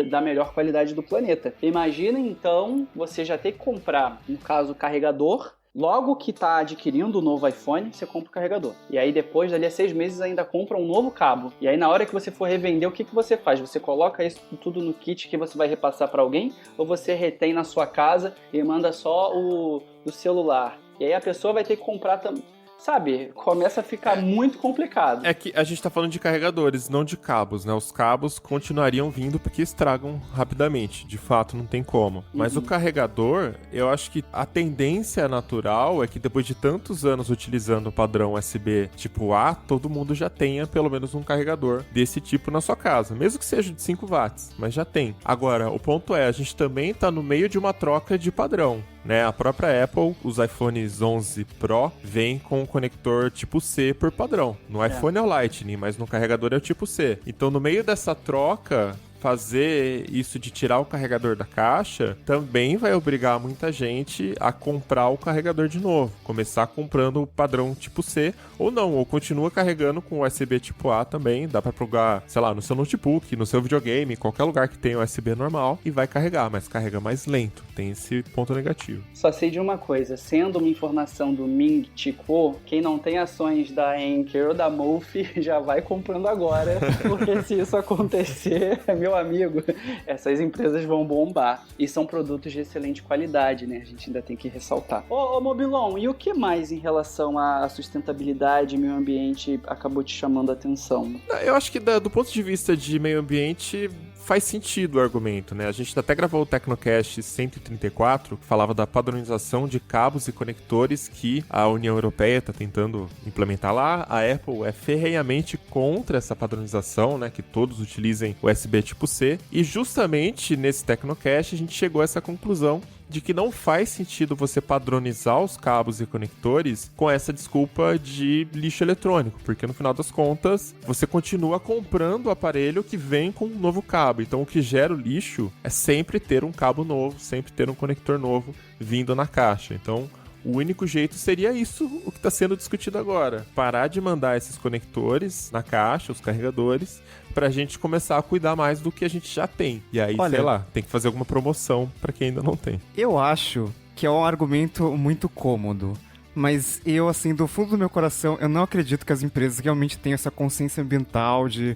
da melhor qualidade do planeta. Imagina então você já ter que comprar, no caso, o carregador. Logo que está adquirindo o novo iPhone, você compra o carregador. E aí depois, dali a 6 meses, ainda compra um novo cabo. E aí na hora que você for revender, o que você faz? Você coloca isso tudo no kit que você vai repassar para alguém? Ou você retém na sua casa e manda só o celular? E aí a pessoa vai ter que comprar também. Sabe, começa a ficar muito complicado. É que a gente tá falando de carregadores, não de cabos, né? Os cabos continuariam vindo porque estragam rapidamente. De fato, não tem como. Mas o carregador, eu acho que a tendência natural é que depois de tantos anos utilizando o padrão USB tipo A, todo mundo já tenha pelo menos um carregador desse tipo na sua casa. Mesmo que seja de 5 watts, mas já tem. Agora, o ponto é, a gente também tá no meio de uma troca de padrão, né? A própria Apple, os iPhones 11 Pro, vem com conector tipo C por padrão. No iPhone é o Lightning, mas no carregador é o tipo C. Então, no meio dessa troca, fazer isso de tirar o carregador da caixa também vai obrigar muita gente a comprar o carregador de novo. Começar comprando o padrão tipo C, ou não, ou continua carregando com USB tipo A também. Dá pra plugar, sei lá, no seu notebook, no seu videogame, qualquer lugar que tenha USB normal e vai carregar, mas carrega mais lento. Tem esse ponto negativo. Só sei de uma coisa, sendo uma informação do Ming Chi Kuo, quem não tem ações da Anker ou da Mophie já vai comprando agora, porque se isso acontecer, meu amigo, essas empresas vão bombar. E são produtos de excelente qualidade, né? A gente ainda tem que ressaltar. Ô Mobilon, e o que mais em relação à sustentabilidade e meio ambiente acabou te chamando a atenção? Eu acho que do ponto de vista de meio ambiente, faz sentido o argumento, né? A gente até gravou o Tecnocast 134, que falava da padronização de cabos e conectores que a União Europeia está tentando implementar lá. A Apple é ferrenhamente contra essa padronização, né? Que todos utilizem USB tipo tipo C. E justamente nesse Tecnocast a gente chegou a essa conclusão de que não faz sentido você padronizar os cabos e conectores com essa desculpa de lixo eletrônico, porque no final das contas você continua comprando o aparelho que vem com um novo cabo. Então o que gera o lixo é sempre ter um cabo novo, sempre ter um conector novo vindo na caixa. Então o único jeito seria isso, o que está sendo discutido agora. Parar de mandar esses conectores na caixa, os carregadores, pra gente começar a cuidar mais do que a gente já tem. E aí, Olha, sei lá, tem que fazer alguma promoção pra quem ainda não tem. Eu acho que é um argumento muito cômodo. Mas eu, assim, do fundo do meu coração, eu não acredito que as empresas realmente tenham essa consciência ambiental de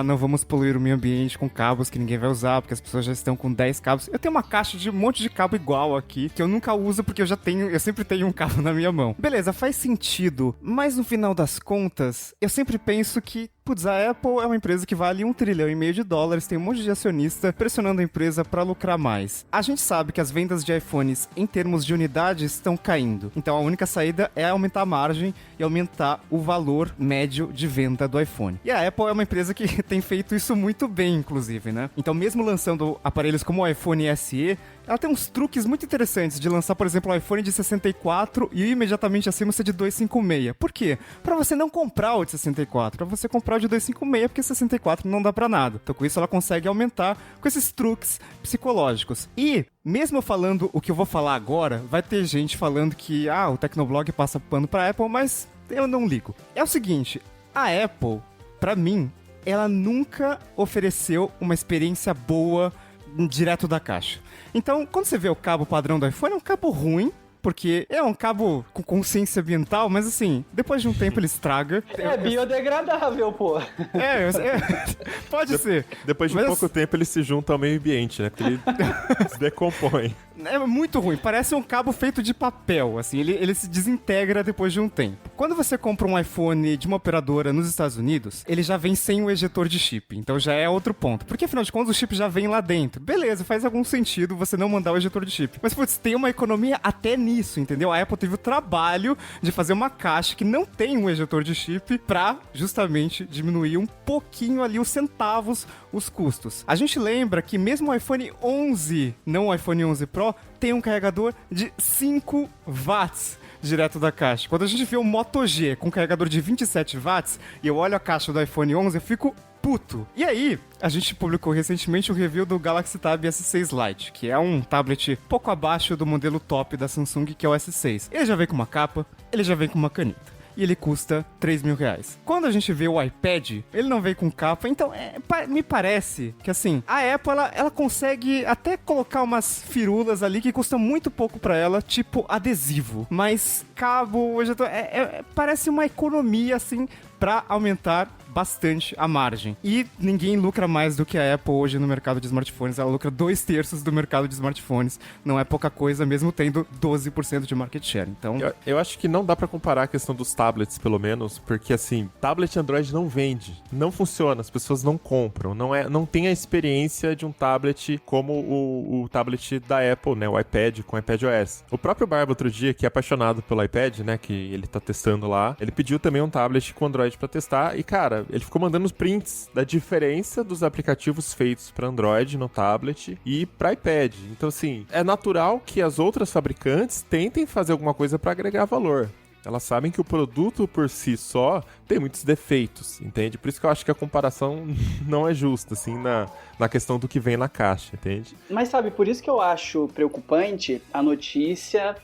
não vamos poluir o meio ambiente com cabos que ninguém vai usar, porque as pessoas já estão com 10 cabos. Eu tenho uma caixa de um monte de cabo igual aqui, que eu nunca uso porque eu sempre tenho um cabo na minha mão. Beleza, faz sentido, mas no final das contas, eu sempre penso que putz, a Apple é uma empresa que vale $1,5 trilhão, tem um monte de acionista pressionando a empresa para lucrar mais. A gente sabe que as vendas de iPhones em termos de unidades estão caindo, então a única saída é aumentar a margem e aumentar o valor médio de venda do iPhone. E a Apple é uma empresa que tem feito isso muito bem, inclusive, né? Então mesmo lançando aparelhos como o iPhone SE, ela tem uns truques muito interessantes de lançar, por exemplo, um iPhone de 64 e imediatamente acima ser de 256. Por quê? Pra você não comprar o de 64, pra você comprar o de 256, porque 64 não dá pra nada. Então com isso ela consegue aumentar com esses truques psicológicos. E, mesmo falando o que eu vou falar agora, vai ter gente falando que, o Tecnoblog passa pano pra Apple, mas eu não ligo. É o seguinte, a Apple, pra mim, ela nunca ofereceu uma experiência boa direto da caixa. Então, quando você vê o cabo padrão do iPhone, é um cabo ruim, porque é um cabo com consciência ambiental, mas assim, depois de um tempo ele estraga. É biodegradável, pô. Pode ser. Depois de pouco tempo ele se junta ao meio ambiente, né? Porque ele se decompõe. É muito ruim, parece um cabo feito de papel, assim, ele se desintegra depois de um tempo. Quando você compra um iPhone de uma operadora nos Estados Unidos, ele já vem sem o ejetor de chip, então já é outro ponto. Porque afinal de contas o chip já vem lá dentro. Beleza, faz algum sentido você não mandar o ejetor de chip. Mas putz, tem uma economia até nisso, entendeu? A Apple teve o trabalho de fazer uma caixa que não tem um ejetor de chip pra justamente diminuir um pouquinho ali os centavos, os custos. A gente lembra que mesmo o iPhone 11, não o iPhone 11 Pro, tem um carregador de 5 watts direto da caixa. Quando a gente vê o Moto G com carregador de 27 watts e eu olho a caixa do iPhone 11, eu fico puto. E aí, a gente publicou recentemente o review do Galaxy Tab S6 Lite, que é um tablet pouco abaixo do modelo top da Samsung, que é o S6. Ele já vem com uma capa, ele já vem com uma caneta. E ele custa R$3.000. Quando a gente vê o iPad, ele não vem com capa, então me parece que assim, a Apple ela consegue até colocar umas firulas ali que custam muito pouco pra ela, tipo adesivo. Mas cabo, parece uma economia assim pra aumentar bastante a margem. E ninguém lucra mais do que a Apple hoje no mercado de smartphones. Ela lucra 2/3 do mercado de smartphones. Não é pouca coisa, mesmo tendo 12% de market share. Então, eu acho que não dá pra comparar a questão dos tablets, pelo menos, porque assim, tablet Android não vende, não funciona, as pessoas não compram, não tem a experiência de um tablet como o tablet da Apple, né, o iPad com o iPadOS. O próprio Barba outro dia, que é apaixonado pelo iPad, né, que ele tá testando lá, ele pediu também um tablet com Android pra testar e, cara, ele ficou mandando os prints da diferença dos aplicativos feitos para Android no tablet e para iPad. Então, assim, é natural que as outras fabricantes tentem fazer alguma coisa para agregar valor. Elas sabem que o produto por si só tem muitos defeitos, entende? Por isso que eu acho que a comparação não é justa, assim, na questão do que vem na caixa, entende? Mas sabe, por isso que eu acho preocupante a notícia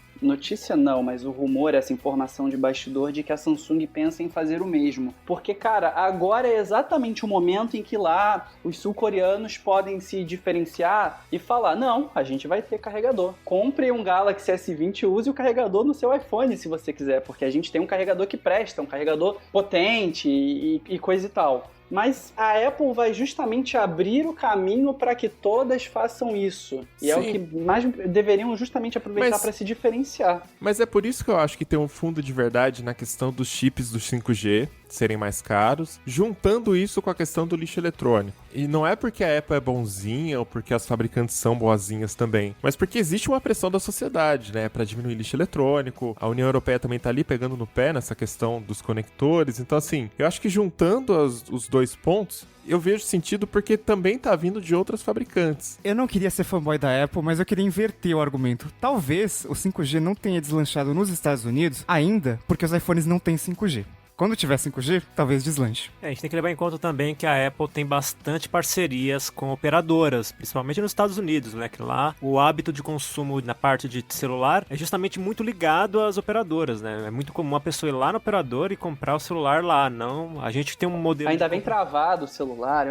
não, mas o rumor, essa informação de bastidor de que a Samsung pensa em fazer o mesmo. Porque, cara, agora é exatamente o momento em que lá os sul-coreanos podem se diferenciar e falar, não, a gente vai ter carregador. Compre um Galaxy S20 e use o carregador no seu iPhone se você quiser, porque a gente tem um carregador que presta, um carregador potente e coisa e tal. Mas a Apple vai justamente abrir o caminho para que todas façam isso. E é o que mais deveriam justamente aproveitar para se diferenciar. Mas é por isso que eu acho que tem um fundo de verdade na questão dos chips do 5G. serem mais caros, juntando isso com a questão do lixo eletrônico. E não é porque a Apple é bonzinha ou porque as fabricantes são boazinhas também, mas porque existe uma pressão da sociedade, né, para diminuir lixo eletrônico. A União Europeia também tá ali pegando no pé nessa questão dos conectores. Então, assim, eu acho que juntando os dois pontos, eu vejo sentido porque também tá vindo de outras fabricantes. Eu não queria ser fanboy da Apple, mas eu queria inverter o argumento. Talvez o 5G não tenha deslanchado nos Estados Unidos ainda porque os iPhones não têm 5G. Quando tiver 5G, talvez deslanche. A gente tem que levar em conta também que a Apple tem bastante parcerias com operadoras, principalmente nos Estados Unidos, né? Que lá o hábito de consumo na parte de celular é justamente muito ligado às operadoras, né? É muito comum a pessoa ir lá no operador e comprar o celular lá, não? A gente tem um modelo... Ainda bem travado o celular,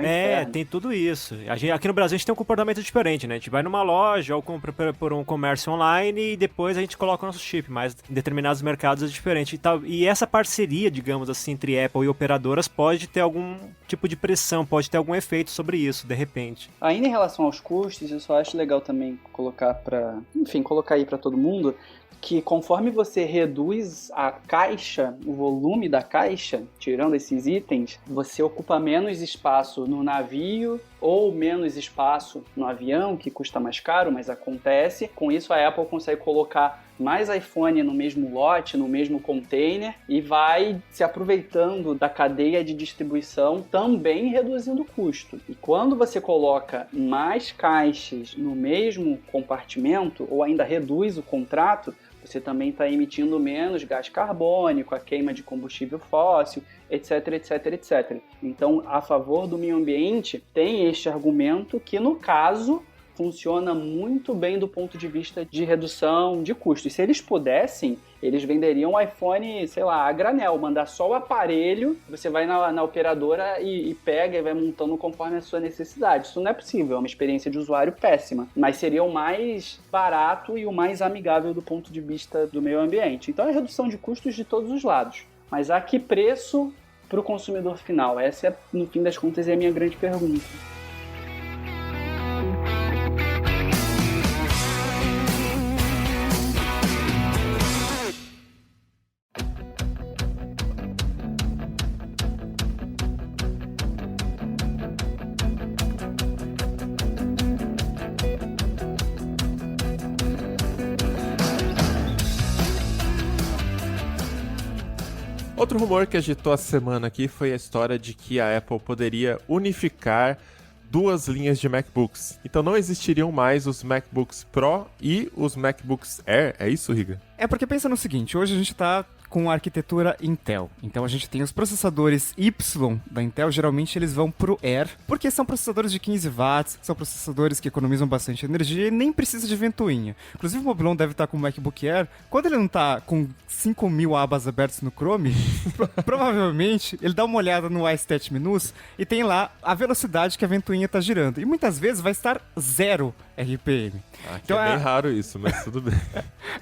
tem tudo isso. Aqui no Brasil a gente tem um comportamento diferente, né? A gente vai numa loja ou compra por um comércio online e depois a gente coloca o nosso chip, mas em determinados mercados é diferente. E essa parceria, digamos assim, entre Apple e operadoras pode ter algum tipo de pressão, pode ter algum efeito sobre isso, de repente. Ainda em relação aos custos, eu só acho legal também colocar aí para todo mundo, que conforme você reduz a caixa, o volume da caixa, tirando esses itens, você ocupa menos espaço no navio ou menos espaço no avião, que custa mais caro, mas acontece. Com isso, a Apple consegue colocar mais iPhone no mesmo lote, no mesmo container, e vai se aproveitando da cadeia de distribuição, também reduzindo o custo. E quando você coloca mais caixas no mesmo compartimento, ou ainda reduz o contrato, você também está emitindo menos gás carbônico, a queima de combustível fóssil, etc, etc, etc. Então, a favor do meio ambiente, tem este argumento que, no caso, funciona muito bem do ponto de vista de redução de custos. Se eles pudessem, eles venderiam o iPhone, sei lá, a granel, mandar só o aparelho, você vai na operadora e pega e vai montando conforme a sua necessidade. Isso não é possível, é uma experiência de usuário péssima, mas seria o mais barato e o mais amigável do ponto de vista do meio ambiente. Então é redução de custos de todos os lados. Mas a que preço para o consumidor final? Essa, no fim das contas, é a minha grande pergunta. Outro rumor que agitou a semana aqui foi a história de que a Apple poderia unificar duas linhas de MacBooks. Então não existiriam mais os MacBooks Pro e os MacBooks Air. É isso, Riga? É porque pensa no seguinte, hoje a gente tá com a arquitetura Intel. Então a gente tem os processadores Y da Intel, geralmente eles vão pro Air, porque são processadores de 15 watts, são processadores que economizam bastante energia e nem precisa de ventoinha. Inclusive o Mobilon deve estar com o MacBook Air, quando ele não tá com 5.000 abas abertas no Chrome, provavelmente ele dá uma olhada no iStat Menus e tem lá a velocidade que a ventoinha tá girando. E muitas vezes vai estar 0 RPM. Então é bem raro isso, mas tudo bem.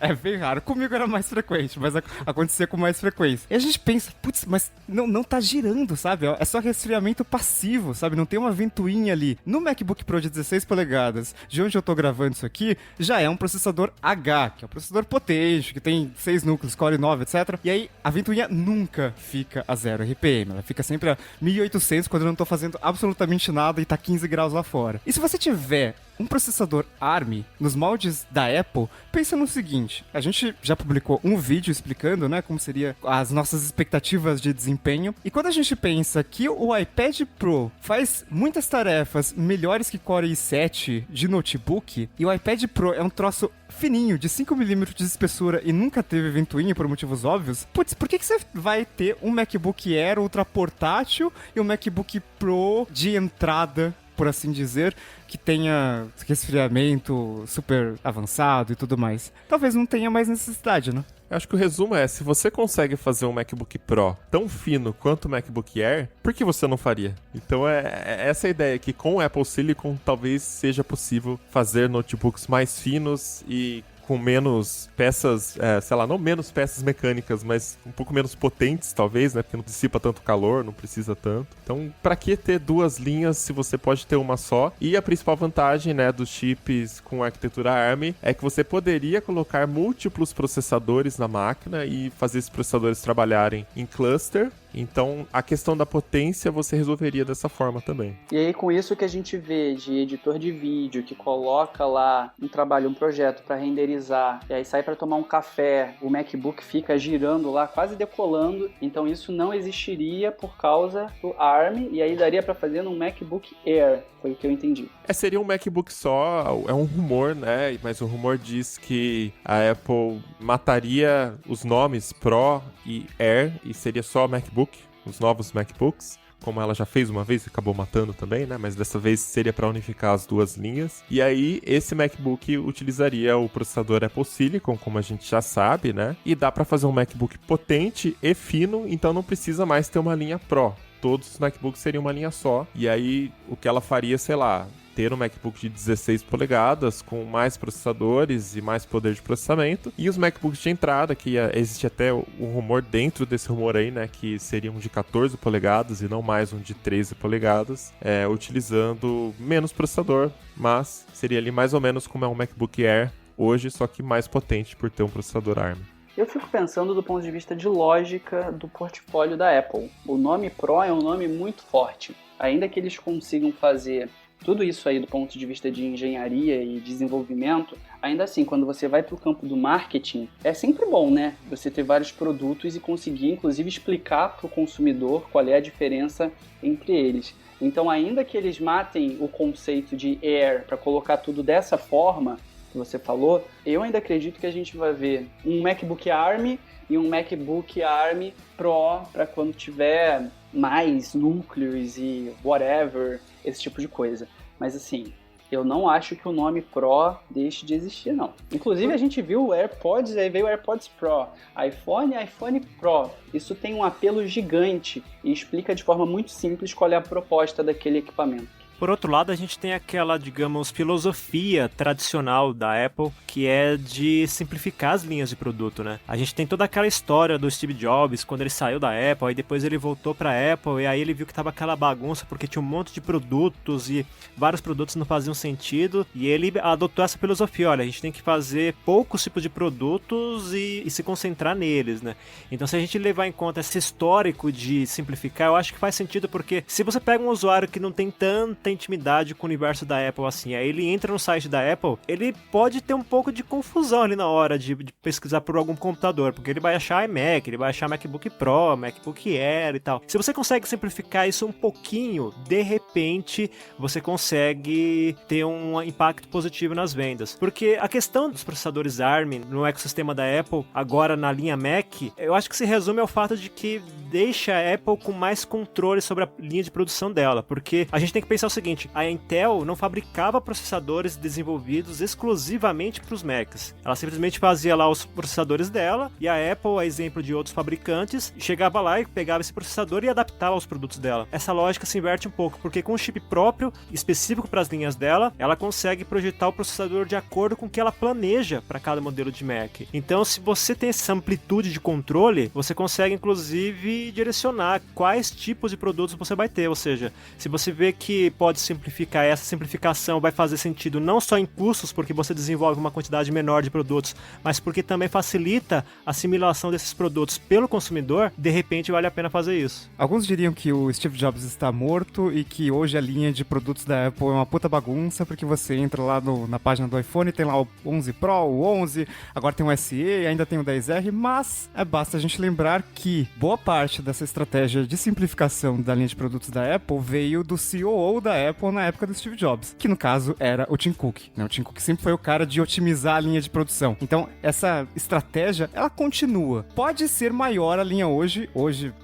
É bem raro. Comigo era mais frequente, mas acontecia com mais frequência. E a gente pensa, putz, mas não tá girando, sabe? É só resfriamento passivo, sabe? Não tem uma ventoinha ali. No MacBook Pro de 16 polegadas, de onde eu tô gravando isso aqui, já é um processador H, que é um processador potente, que tem 6 núcleos, Core 9, etc. E aí, a ventoinha nunca fica a 0 RPM. Ela fica sempre a 1800 quando eu não tô fazendo absolutamente nada e tá 15 graus lá fora. E se você tiver um processador ARM nos moldes da Apple, pensa no seguinte, a gente já publicou um vídeo explicando, né, como seria as nossas expectativas de desempenho, e quando a gente pensa que o iPad Pro faz muitas tarefas melhores que Core i7 de notebook, e o iPad Pro é um troço fininho, de 5mm de espessura e nunca teve ventoinha por motivos óbvios, putz, por que você vai ter um MacBook Air ultra portátil e um MacBook Pro de entrada, por assim dizer, que tenha resfriamento super avançado e tudo mais? Talvez não tenha mais necessidade, né? Eu acho que o resumo é, se você consegue fazer um MacBook Pro tão fino quanto o MacBook Air, por que você não faria? Então é essa a ideia, que com o Apple Silicon talvez seja possível fazer notebooks mais finos e com menos peças, sei lá, não menos peças mecânicas, mas um pouco menos potentes, talvez, né? Porque não dissipa tanto calor, não precisa tanto. Então, pra que ter duas linhas se você pode ter uma só? E a principal vantagem, né, dos chips com arquitetura ARM é que você poderia colocar múltiplos processadores na máquina e fazer esses processadores trabalharem em cluster Então, a questão da potência você resolveria dessa forma também. E aí, com isso que a gente vê de editor de vídeo que coloca lá um trabalho, um projeto para renderizar, e aí sai para tomar um café, o MacBook fica girando lá, quase decolando. Então, isso não existiria por causa do ARM, e aí daria para fazer num MacBook Air, foi o que eu entendi. Seria um MacBook só, é um rumor, né? Mas o rumor diz que a Apple mataria os nomes Pro e Air e seria só MacBook, os novos MacBooks, como ela já fez uma vez e acabou matando também, né? Mas dessa vez seria para unificar as duas linhas. E aí, esse MacBook utilizaria o processador Apple Silicon, como a gente já sabe, né? E dá para fazer um MacBook potente e fino, então não precisa mais ter uma linha Pro. Todos os MacBooks seriam uma linha só. E aí, o que ela faria, sei lá, ter um MacBook de 16 polegadas com mais processadores e mais poder de processamento. E os MacBooks de entrada, que existe até um rumor dentro desse rumor aí, né, que seriam de 14 polegadas e não mais um de 13 polegadas, utilizando menos processador, mas seria ali mais ou menos como é um MacBook Air hoje, só que mais potente por ter um processador ARM. Eu fico pensando do ponto de vista de lógica do portfólio da Apple. O nome Pro é um nome muito forte. Ainda que eles consigam fazer tudo isso aí do ponto de vista de engenharia e desenvolvimento, ainda assim, quando você vai para o campo do marketing, é sempre bom, né? Você ter vários produtos e conseguir, inclusive, explicar para o consumidor qual é a diferença entre eles. Então, ainda que eles matem o conceito de Air para colocar tudo dessa forma que você falou, eu ainda acredito que a gente vai ver um MacBook ARM e um MacBook ARM Pro para quando tiver mais núcleos e whatever, esse tipo de coisa. Mas assim, eu não acho que o nome Pro deixe de existir, não. Inclusive, a gente viu o AirPods, aí veio o AirPods Pro, iPhone e iPhone Pro. Isso tem um apelo gigante e explica de forma muito simples qual é a proposta daquele equipamento. Por outro lado, a gente tem aquela, digamos, filosofia tradicional da Apple, que é de simplificar as linhas de produto, né? A gente tem toda aquela história do Steve Jobs, quando ele saiu da Apple, aí depois ele voltou pra Apple, e aí ele viu que tava aquela bagunça, porque tinha um monte de produtos, e vários produtos não faziam sentido, e ele adotou essa filosofia, olha, a gente tem que fazer poucos tipos de produtos e se concentrar neles, né? Então, se a gente levar em conta esse histórico de simplificar, eu acho que faz sentido, porque se você pega um usuário que não tem tanta intimidade com o universo da Apple assim, aí ele entra no site da Apple, ele pode ter um pouco de confusão ali na hora de pesquisar por algum computador, porque ele vai achar iMac, ele vai achar MacBook Pro, MacBook Air e tal. Se você consegue simplificar isso um pouquinho, de repente você consegue ter um impacto positivo nas vendas. Porque a questão dos processadores ARM no ecossistema da Apple, agora na linha Mac, eu acho que se resume ao fato de que deixa a Apple com mais controle sobre a linha de produção dela, porque a gente tem que pensar o seguinte, a Intel não fabricava processadores desenvolvidos exclusivamente para os Macs. Ela simplesmente fazia lá os processadores dela, e a Apple, a exemplo de outros fabricantes, chegava lá e pegava esse processador e adaptava aos produtos dela. Essa lógica se inverte um pouco, porque com um chip próprio, específico para as linhas dela, ela consegue projetar o processador de acordo com o que ela planeja para cada modelo de Mac. Então, se você tem essa amplitude de controle, você consegue, inclusive, direcionar quais tipos de produtos você vai ter. Ou seja, se você vê que pode simplificar, essa simplificação vai fazer sentido não só em custos, porque você desenvolve uma quantidade menor de produtos, mas porque também facilita a assimilação desses produtos pelo consumidor, de repente vale a pena fazer isso. Alguns diriam que o Steve Jobs está morto e que hoje a linha de produtos da Apple é uma puta bagunça, porque você entra lá na página do iPhone, tem lá o 11 Pro, o 11, agora tem o SE, ainda tem o 10R, mas basta a gente lembrar que boa parte dessa estratégia de simplificação da linha de produtos da Apple veio do COO da Apple na época do Steve Jobs, que no caso era o Tim Cook, né? O Tim Cook sempre foi o cara de otimizar a linha de produção. Então, essa estratégia, ela continua. Pode ser maior a linha hoje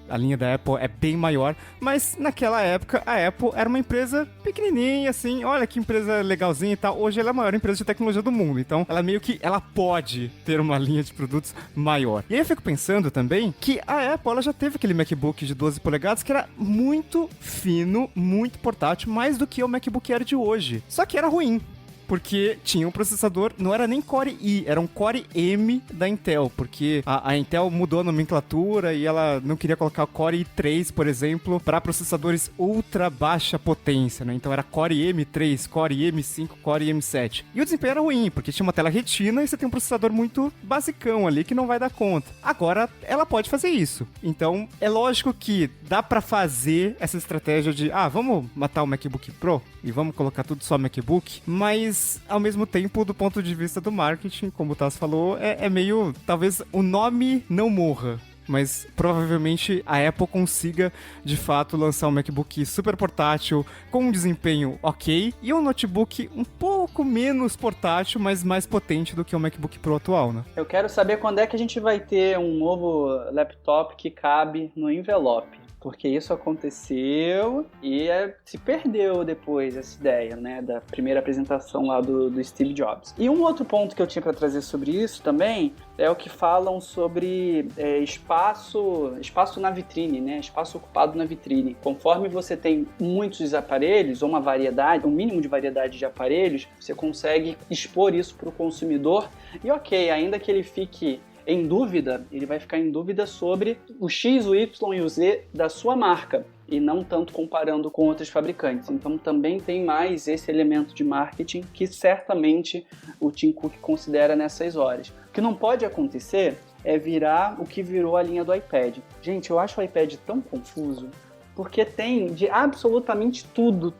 a linha da Apple é bem maior, mas naquela época a Apple era uma empresa pequenininha, assim, olha que empresa legalzinha e tal. Hoje ela é a maior empresa de tecnologia do mundo, então ela meio que, ela pode ter uma linha de produtos maior. E aí eu fico pensando também que a Apple, ela já teve aquele MacBook de 12 polegadas que era muito fino, muito portátil, mais do que o MacBook Air de hoje. Só que era ruim. porque tinha um processador, não era nem Core i, era um Core M da Intel, porque a Intel mudou a nomenclatura e ela não queria colocar o Core i3, por exemplo, para processadores ultra baixa potência, né? Então era Core M3, Core M5, Core M7. E o desempenho era ruim, porque tinha uma tela retina e você tem um processador muito basicão ali que não vai dar conta. Agora, ela pode fazer isso. Então, é lógico que dá pra fazer essa estratégia de, vamos matar o MacBook Pro e vamos colocar tudo só MacBook, mas, ao mesmo tempo, do ponto de vista do marketing, como o Tassi falou, é meio, talvez o nome não morra, mas provavelmente a Apple consiga, de fato, lançar um MacBook super portátil, com um desempenho ok, e um notebook um pouco menos portátil, mas mais potente do que o MacBook Pro atual, né? Eu quero saber quando é que a gente vai ter um novo laptop que cabe no envelope. Porque isso aconteceu e se perdeu depois essa ideia, né, da primeira apresentação lá do Steve Jobs. E um outro ponto que eu tinha para trazer sobre isso também é o que falam sobre espaço na vitrine, né, espaço ocupado na vitrine. Conforme você tem muitos aparelhos, ou uma variedade, um mínimo de variedade de aparelhos, você consegue expor isso para o consumidor e ok, ainda que ele fique em dúvida, ele vai ficar em dúvida sobre o X, o Y e o Z da sua marca, e não tanto comparando com outros fabricantes. Então também tem mais esse elemento de marketing que certamente o Tim Cook considera nessas horas. O que não pode acontecer é virar o que virou a linha do iPad. Gente, eu acho o iPad tão confuso, porque tem de absolutamente tudo.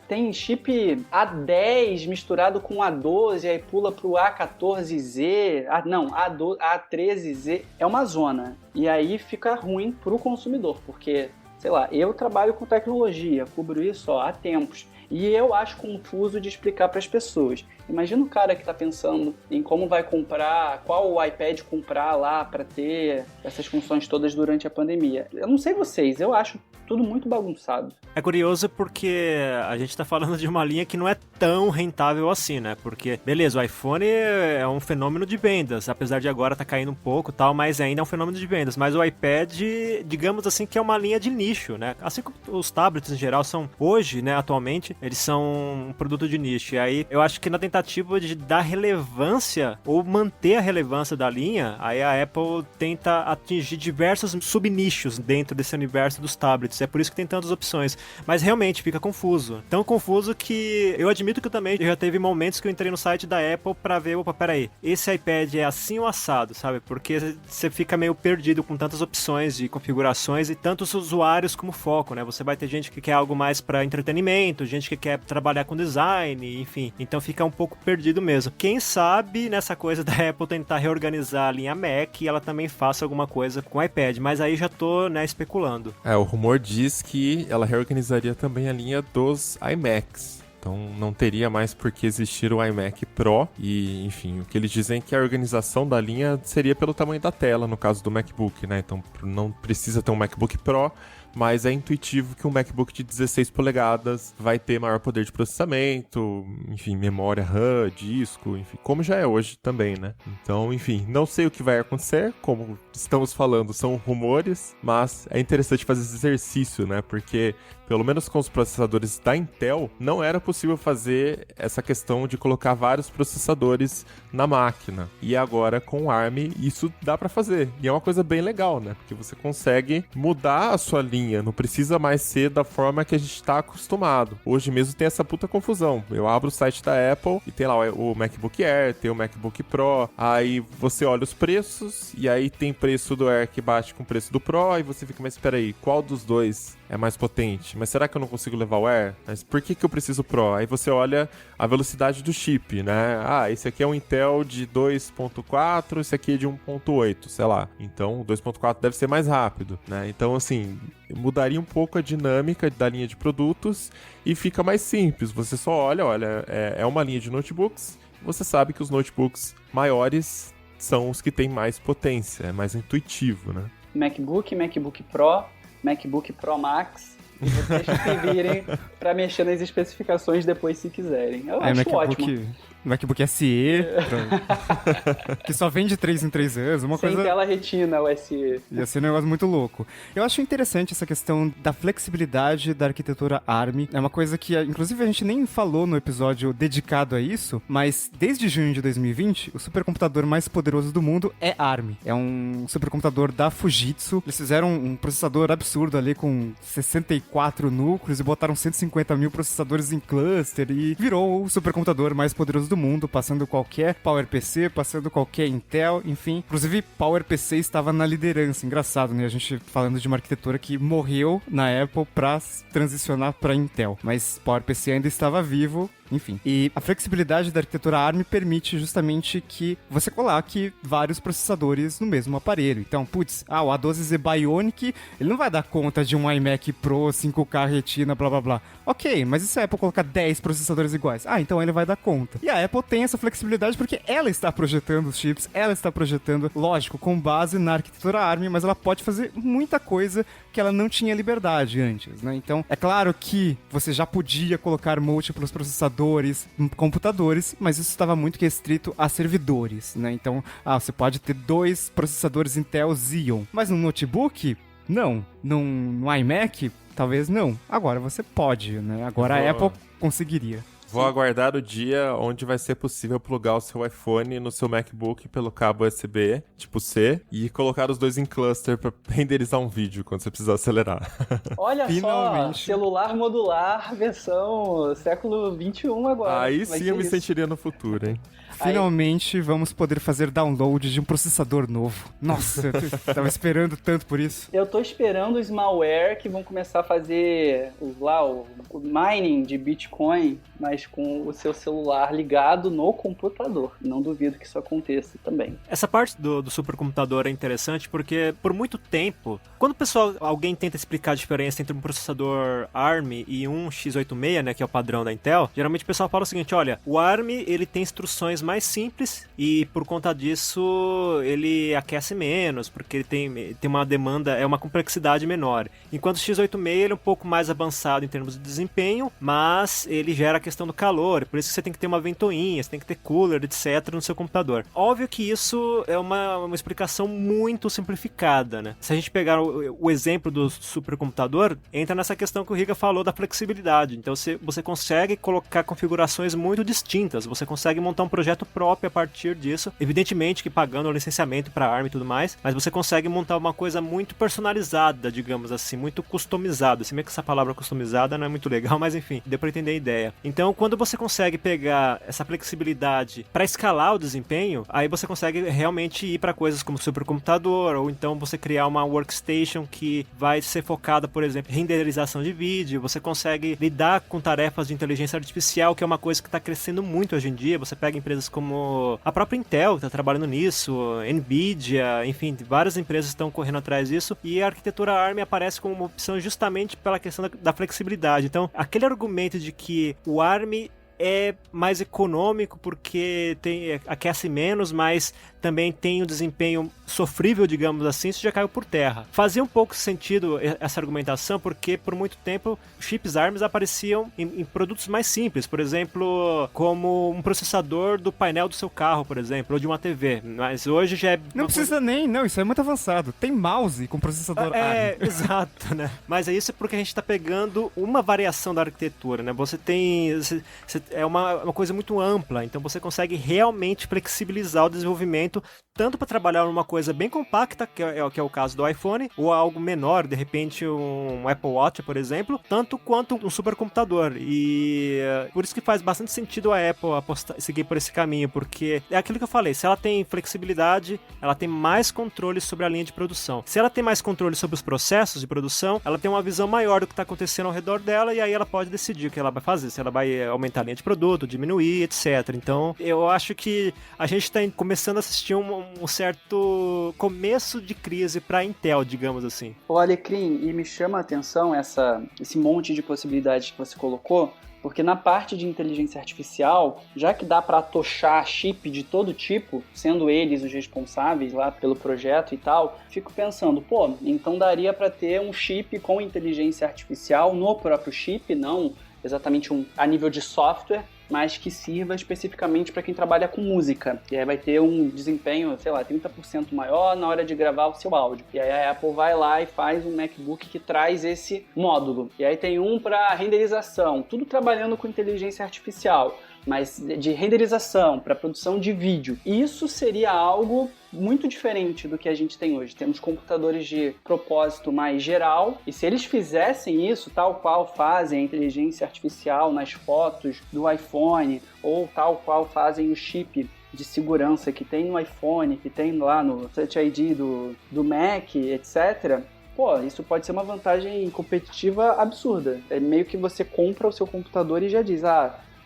Tem chip A10 misturado com A12, aí pula pro A14Z, A13Z, é uma zona. E aí fica ruim pro consumidor, porque, sei lá, eu trabalho com tecnologia, cubro isso há tempos. E eu acho confuso de explicar para as pessoas. Imagina o cara que está pensando em como vai comprar, qual iPad comprar lá para ter essas funções todas durante a pandemia. Eu não sei vocês, eu acho tudo muito bagunçado. É curioso porque a gente tá falando de uma linha que não é tão rentável assim, né? Porque, beleza, o iPhone é um fenômeno de vendas, apesar de agora tá caindo um pouco e tal, mas ainda é um fenômeno de vendas. Mas o iPad, digamos assim, que é uma linha de nicho, né? Assim como os tablets em geral são hoje, né, atualmente, eles são um produto de nicho. E aí, eu acho que na tentativa de dar relevância ou manter a relevância da linha, aí a Apple tenta atingir diversos subnichos dentro desse universo dos tablets. É por isso que tem tantas opções. Mas realmente fica confuso. Tão confuso que eu admito que eu também já teve momentos que eu entrei no site da Apple pra ver, opa, peraí, esse iPad é assim ou assado, sabe? Porque você fica meio perdido com tantas opções de configurações e tantos usuários como foco, né? Você vai ter gente que quer algo mais pra entretenimento, gente que quer trabalhar com design, enfim. Então fica um pouco perdido mesmo. Quem sabe nessa coisa da Apple tentar reorganizar a linha Mac e ela também faça alguma coisa com o iPad, mas aí já tô, né, especulando. O rumor diz que ela reorganizaria também a linha dos iMacs. Então não teria mais por que existir o iMac Pro e, enfim, o que eles dizem é que a organização da linha seria pelo tamanho da tela, no caso do MacBook, né? Então não precisa ter um MacBook Pro, mas é intuitivo que um MacBook de 16 polegadas vai ter maior poder de processamento, enfim, memória RAM, disco, enfim, como já é hoje também, né? Então, enfim, não sei o que vai acontecer, como estamos falando, são rumores, mas é interessante fazer esse exercício, né? Porque, pelo menos com os processadores da Intel, não era possível fazer essa questão de colocar vários processadores na máquina. E agora, com o ARM, isso dá pra fazer. E é uma coisa bem legal, né? Porque você consegue mudar a sua linha, não precisa mais ser da forma que a gente tá acostumado. Hoje mesmo tem essa puta confusão. Eu abro o site da Apple e tem lá o MacBook Air, tem o MacBook Pro, aí você olha os preços, e aí tem preço do Air que bate com o preço do Pro, e você fica, mas espera aí, qual dos dois é mais potente? Mas será que eu não consigo levar o Air? Mas por que eu preciso Pro? Aí você olha a velocidade do chip, né? Esse aqui é um Intel de 2.4, esse aqui é de 1.8, sei lá. Então o 2.4 deve ser mais rápido, né? Então, assim, mudaria um pouco a dinâmica da linha de produtos e fica mais simples. Você só olha, é uma linha de notebooks, você sabe que os notebooks maiores são os que têm mais potência, é mais intuitivo, né? MacBook, MacBook Pro, MacBook Pro Max, e vocês se virem pra mexer nas especificações depois se quiserem. Eu acho MacBook, ótimo. MacBook SE, que só vem de 3 em 3 anos, uma Sem coisa... tela retina, o SE. Ia ser um negócio muito louco. Eu acho interessante essa questão da flexibilidade da arquitetura ARM. É uma coisa que, inclusive, a gente nem falou no episódio dedicado a isso, mas desde junho de 2020, o supercomputador mais poderoso do mundo é ARM. É um supercomputador da Fujitsu. Eles fizeram um processador absurdo ali com 64 núcleos e botaram 150 mil processadores em cluster e virou o supercomputador mais poderoso do mundo, passando qualquer PowerPC, passando qualquer Intel, enfim. Inclusive, PowerPC estava na liderança. Engraçado, né? A gente falando de uma arquitetura que morreu na Apple pra transicionar pra Intel. Mas PowerPC ainda estava vivo. Enfim. E a flexibilidade da arquitetura ARM permite justamente que você coloque vários processadores no mesmo aparelho. Então, putz, o A12Z Bionic, ele não vai dar conta de um iMac Pro 5K Retina, blá blá blá. Ok, mas e se a Apple colocar 10 processadores iguais? Então ele vai dar conta. E a Apple tem essa flexibilidade porque ela está projetando os chips, ela está projetando, lógico, com base na arquitetura ARM, mas ela pode fazer muita coisa que ela não tinha liberdade antes, né? Então, é claro que você já podia colocar múltiplos processadores computadores, mas isso estava muito restrito a servidores, né? Então, você pode ter 2 processadores Intel Xeon, mas no notebook, não. No iMac, talvez não. Agora você pode, né? Agora a Apple conseguiria. Vou aguardar o dia onde vai ser possível plugar o seu iPhone no seu MacBook pelo cabo USB, tipo C, e colocar os dois em cluster pra renderizar um vídeo quando você precisar acelerar. Olha Finalmente. só, celular modular, versão século 21 agora. Aí Vai sim ser eu me isso. sentiria no futuro, hein? Finalmente vamos poder fazer download de um processador novo. Nossa, eu tava esperando tanto por isso. Eu tô esperando os malware que vão começar a fazer o mining de Bitcoin, mas com o seu celular ligado no computador. Não duvido que isso aconteça também. Essa parte do supercomputador é interessante porque, por muito tempo, quando alguém tenta explicar a diferença entre um processador ARM e um x86, né, que é o padrão da Intel, geralmente o pessoal fala o seguinte, olha, o ARM, ele tem instruções mais simples e, por conta disso, ele aquece menos, porque ele tem uma demanda, uma complexidade menor. Enquanto o x86, ele é um pouco mais avançado em termos de desempenho, mas ele gera a questão do calor, por isso que você tem que ter uma ventoinha, você tem que ter cooler, etc. no seu computador. Óbvio que isso é uma explicação muito simplificada, né? Se a gente pegar o exemplo do supercomputador, entra nessa questão que o Riga falou da flexibilidade. Então você consegue colocar configurações muito distintas, você consegue montar um projeto próprio a partir disso, evidentemente que pagando o licenciamento para ARM e tudo mais, mas você consegue montar uma coisa muito personalizada, digamos assim, muito customizada. Se bem que essa palavra customizada não é muito legal, mas enfim, deu para entender a ideia. Então, quando você consegue pegar essa flexibilidade para escalar o desempenho, aí você consegue realmente ir para coisas como supercomputador, ou então você criar uma workstation que vai ser focada, por exemplo, em renderização de vídeo, você consegue lidar com tarefas de inteligência artificial, que é uma coisa que está crescendo muito hoje em dia. Você pega empresas como a própria Intel, que está trabalhando nisso, Nvidia, enfim, várias empresas estão correndo atrás disso, e a arquitetura ARM aparece como uma opção justamente pela questão da flexibilidade. Então, aquele argumento de que o ARM é mais econômico porque aquece menos, mas também tem um desempenho sofrível, digamos assim, isso já caiu por terra. Fazia um pouco sentido essa argumentação, porque por muito tempo os chips ARMs apareciam em produtos mais simples, por exemplo, como um processador do painel do seu carro, por exemplo, ou de uma TV, mas hoje já é... Não precisa não, isso é muito avançado. Tem mouse com processador ARM. Exato, né? Mas é isso porque a gente tá pegando uma variação da arquitetura, né? Você tem... é uma coisa muito ampla, então você consegue realmente flexibilizar o desenvolvimento tanto para trabalhar numa coisa bem compacta, que é o caso do iPhone, ou algo menor, de repente um Apple Watch, por exemplo, tanto quanto um supercomputador. E por isso que faz bastante sentido a Apple seguir por esse caminho, porque é aquilo que eu falei, se ela tem flexibilidade, ela tem mais controle sobre a linha de produção. Se ela tem mais controle sobre os processos de produção, ela tem uma visão maior do que está acontecendo ao redor dela, e aí ela pode decidir o que ela vai fazer, se ela vai aumentar a linha de produto, diminuir, etc. Então, eu acho que a gente está começando a assistir um certo começo de crise para a Intel, digamos assim. Ô Alecrim, e me chama a atenção esse monte de possibilidades que você colocou, porque na parte de inteligência artificial, já que dá para atochar chip de todo tipo, sendo eles os responsáveis lá pelo projeto e tal, fico pensando, então daria para ter um chip com inteligência artificial no próprio chip, não exatamente a nível de software, mas que sirva especificamente para quem trabalha com música. E aí vai ter um desempenho, sei lá, 30% maior na hora de gravar o seu áudio. E aí a Apple vai lá e faz um MacBook que traz esse módulo. E aí tem um para renderização, tudo trabalhando com inteligência artificial, mas de renderização para produção de vídeo. Isso seria algo muito diferente do que a gente tem hoje. Temos computadores de propósito mais geral, e se eles fizessem isso tal qual fazem a inteligência artificial nas fotos do iPhone, ou tal qual fazem o chip de segurança que tem no iPhone, que tem lá no Touch ID do Mac, etc., pô, isso pode ser uma vantagem competitiva absurda. É meio que você compra o seu computador e já diz,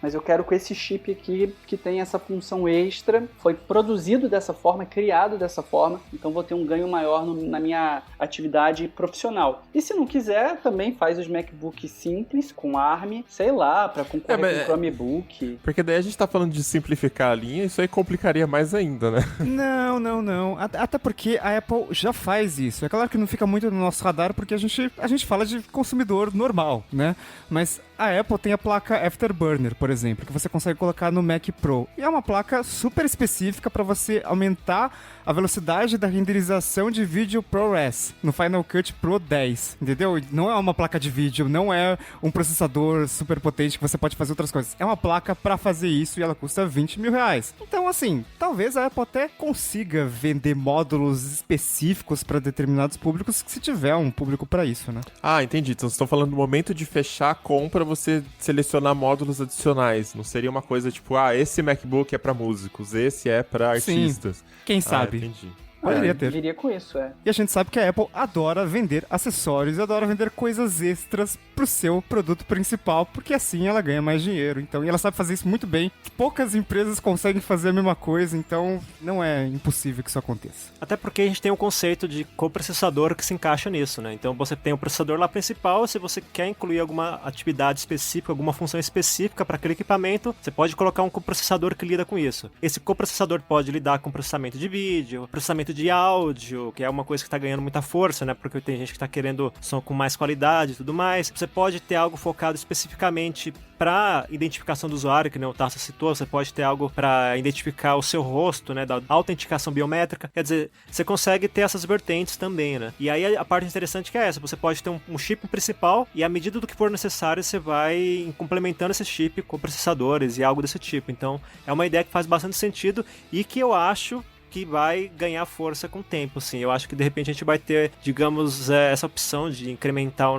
mas eu quero com esse chip aqui que tem essa função extra, foi produzido dessa forma, criado dessa forma, então vou ter um ganho maior na minha atividade profissional. E se não quiser, também faz os MacBooks simples, com ARM, sei lá, para concorrer com o Chromebook. Porque daí a gente tá falando de simplificar a linha, isso aí complicaria mais ainda, né? Não. Até porque a Apple já faz isso. É claro que não fica muito no nosso radar, porque a gente fala de consumidor normal, né? Mas a Apple tem a placa Afterburner, por exemplo, que você consegue colocar no Mac Pro. E é uma placa super específica para você aumentar a velocidade da renderização de vídeo ProRes no Final Cut Pro 10, entendeu? Não é uma placa de vídeo, não é um processador super potente que você pode fazer outras coisas. É uma placa para fazer isso e ela custa R$20 mil. Então, assim, talvez a Apple até consiga vender módulos específicos para determinados públicos, se tiver um público para isso, né? Entendi. Então, vocês estão falando do momento de fechar a compra, você selecionar módulos adicionais. Não seria uma coisa tipo, esse MacBook é para músicos, esse é para artistas. Sim. Quem sabe? Entendi. Poderia ter. Viria com isso, E a gente sabe que a Apple adora vender acessórios, adora vender coisas extras pro seu produto principal, porque assim ela ganha mais dinheiro. Então, e ela sabe fazer isso muito bem. Poucas empresas conseguem fazer a mesma coisa, então não é impossível que isso aconteça. Até porque a gente tem um conceito de coprocessador que se encaixa nisso, né? Então você tem o processador lá principal, se você quer incluir alguma atividade específica, alguma função específica para aquele equipamento, você pode colocar um coprocessador que lida com isso. Esse coprocessador pode lidar com processamento de vídeo, processamento de áudio, que é uma coisa que está ganhando muita força, né? Porque tem gente que está querendo som com mais qualidade e tudo mais. Você pode ter algo focado especificamente para identificação do usuário, que nem o Tarso citou. Você pode ter algo para identificar o seu rosto, né? Da autenticação biométrica. Quer dizer, você consegue ter essas vertentes também, né? E aí a parte interessante que é essa. Você pode ter um chip principal e à medida do que for necessário, você vai complementando esse chip com processadores e algo desse tipo. Então, é uma ideia que faz bastante sentido e que eu acho que vai ganhar força com o tempo, sim. Eu acho que de repente a gente vai ter, digamos, essa opção de incrementar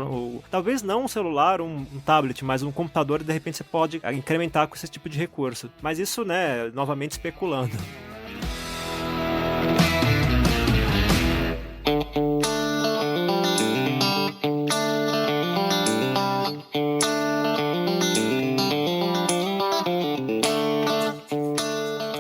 talvez não um celular, um tablet, mas um computador, e de repente você pode incrementar com esse tipo de recurso. Mas isso, né, novamente especulando.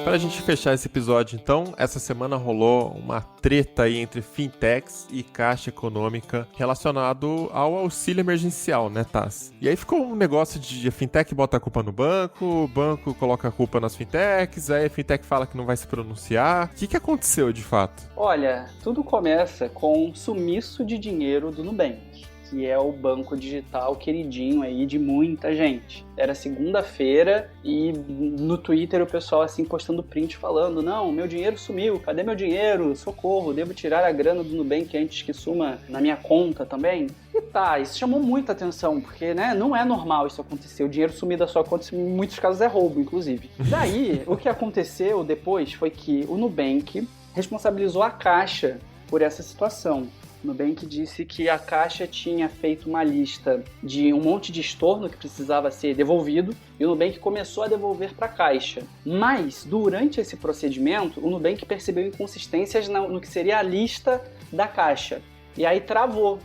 Pra gente fechar esse episódio, então, essa semana rolou uma treta aí entre fintechs e Caixa Econômica relacionado ao auxílio emergencial, né, Tass? E aí ficou um negócio de a fintech bota a culpa no banco, o banco coloca a culpa nas fintechs, aí a fintech fala que não vai se pronunciar. O que aconteceu de fato? Olha, tudo começa com um sumiço de dinheiro do Nubank, que é o banco digital queridinho aí de muita gente. Era segunda-feira e no Twitter o pessoal assim postando print falando: não, meu dinheiro sumiu, cadê meu dinheiro? Socorro, devo tirar a grana do Nubank antes que suma na minha conta também? E isso chamou muita atenção, porque né, não é normal isso acontecer. O dinheiro sumir da sua conta, em muitos casos é roubo, inclusive. Daí, o que aconteceu depois foi que o Nubank responsabilizou a Caixa por essa situação. O Nubank disse que a Caixa tinha feito uma lista de um monte de estorno que precisava ser devolvido e o Nubank começou a devolver para a Caixa. Mas, durante esse procedimento, o Nubank percebeu inconsistências no que seria a lista da Caixa. E aí travou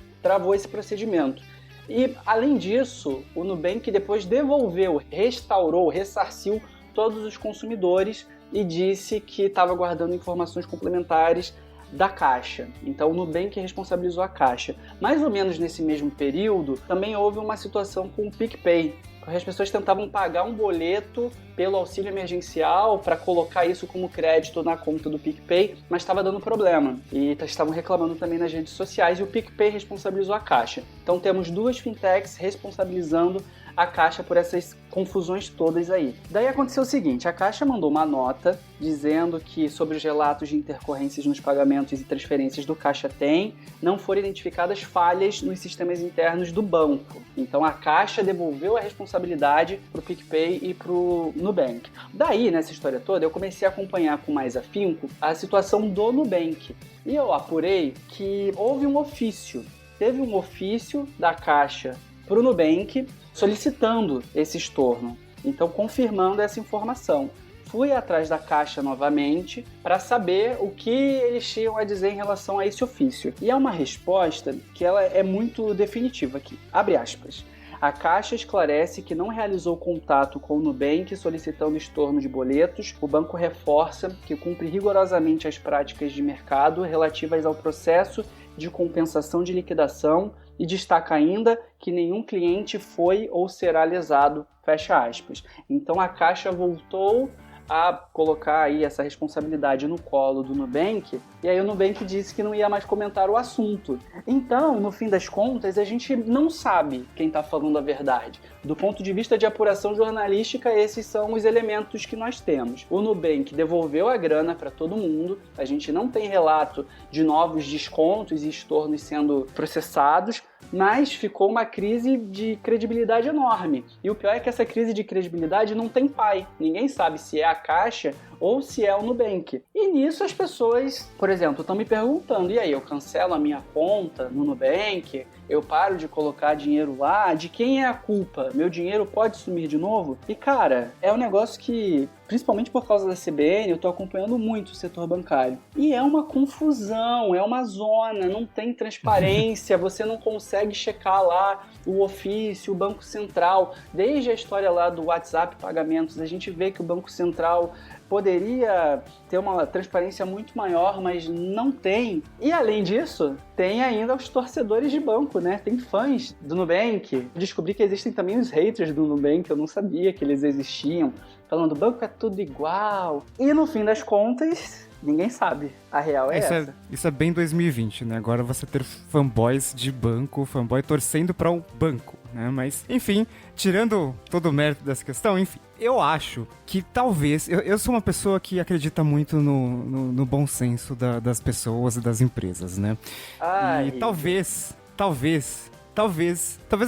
esse procedimento. E, além disso, o Nubank depois devolveu, restaurou, ressarciu todos os consumidores e disse que estava guardando informações complementares da Caixa. Então o Nubank responsabilizou a Caixa. Mais ou menos nesse mesmo período, também houve uma situação com o PicPay. As pessoas tentavam pagar um boleto pelo auxílio emergencial para colocar isso como crédito na conta do PicPay, mas estava dando problema. E estavam reclamando também nas redes sociais e o PicPay responsabilizou a Caixa. Então Então temos duas fintechs responsabilizando a Caixa por essas confusões todas aí. Daí aconteceu o seguinte, a Caixa mandou uma nota dizendo que sobre os relatos de intercorrências nos pagamentos e transferências do Caixa Tem, não foram identificadas falhas nos sistemas internos do banco. Então a Caixa devolveu a responsabilidade para o PicPay e para o Nubank. Daí, nessa história toda, eu comecei a acompanhar com mais afinco a situação do Nubank. E eu apurei que houve um ofício. Teve um ofício da Caixa para o Nubank solicitando esse estorno. Então, confirmando essa informação. Fui atrás da Caixa novamente para saber o que eles tinham a dizer em relação a esse ofício. E é uma resposta que ela é muito definitiva aqui. Abre aspas. A Caixa esclarece que não realizou contato com o Nubank solicitando estorno de boletos. O banco reforça que cumpre rigorosamente as práticas de mercado relativas ao processo de compensação de liquidação e destaca ainda que nenhum cliente foi ou será lesado, fecha aspas. Então a Caixa voltou a colocar aí essa responsabilidade no colo do Nubank, e aí o Nubank disse que não ia mais comentar o assunto. Então, no fim das contas, a gente não sabe quem está falando a verdade. Do ponto de vista de apuração jornalística, esses são os elementos que nós temos. O Nubank devolveu a grana para todo mundo, a gente não tem relato de novos descontos e estornos sendo processados, mas ficou uma crise de credibilidade enorme. E o pior é que essa crise de credibilidade não tem pai. Ninguém sabe se é a Caixa ou se é o Nubank. E nisso as pessoas, por exemplo, estão me perguntando, e aí, eu cancelo a minha conta no Nubank? Eu paro de colocar dinheiro lá? De quem é a culpa? Meu dinheiro pode sumir de novo? E cara, é um negócio que, principalmente por causa da CBN, eu tô acompanhando muito o setor bancário. E é uma confusão, é uma zona, não tem transparência, você não consegue checar lá o ofício, o Banco Central. Desde a história lá do WhatsApp Pagamentos, a gente vê que o Banco Central poderia ter uma transparência muito maior, mas não tem. E além disso, tem ainda os torcedores de banco, né? Tem fãs do Nubank. Descobri que existem também os haters do Nubank, eu não sabia que eles existiam, falando banco é tudo igual. E no fim das contas, ninguém sabe. A real é essa. Isso é bem 2020, né? Agora você ter fanboys de banco, fanboy torcendo para um banco, né? Mas, enfim, tirando todo o mérito dessa questão, enfim, eu acho que talvez... Eu sou uma pessoa que acredita muito no bom senso das pessoas e das empresas, né? Ai. E talvez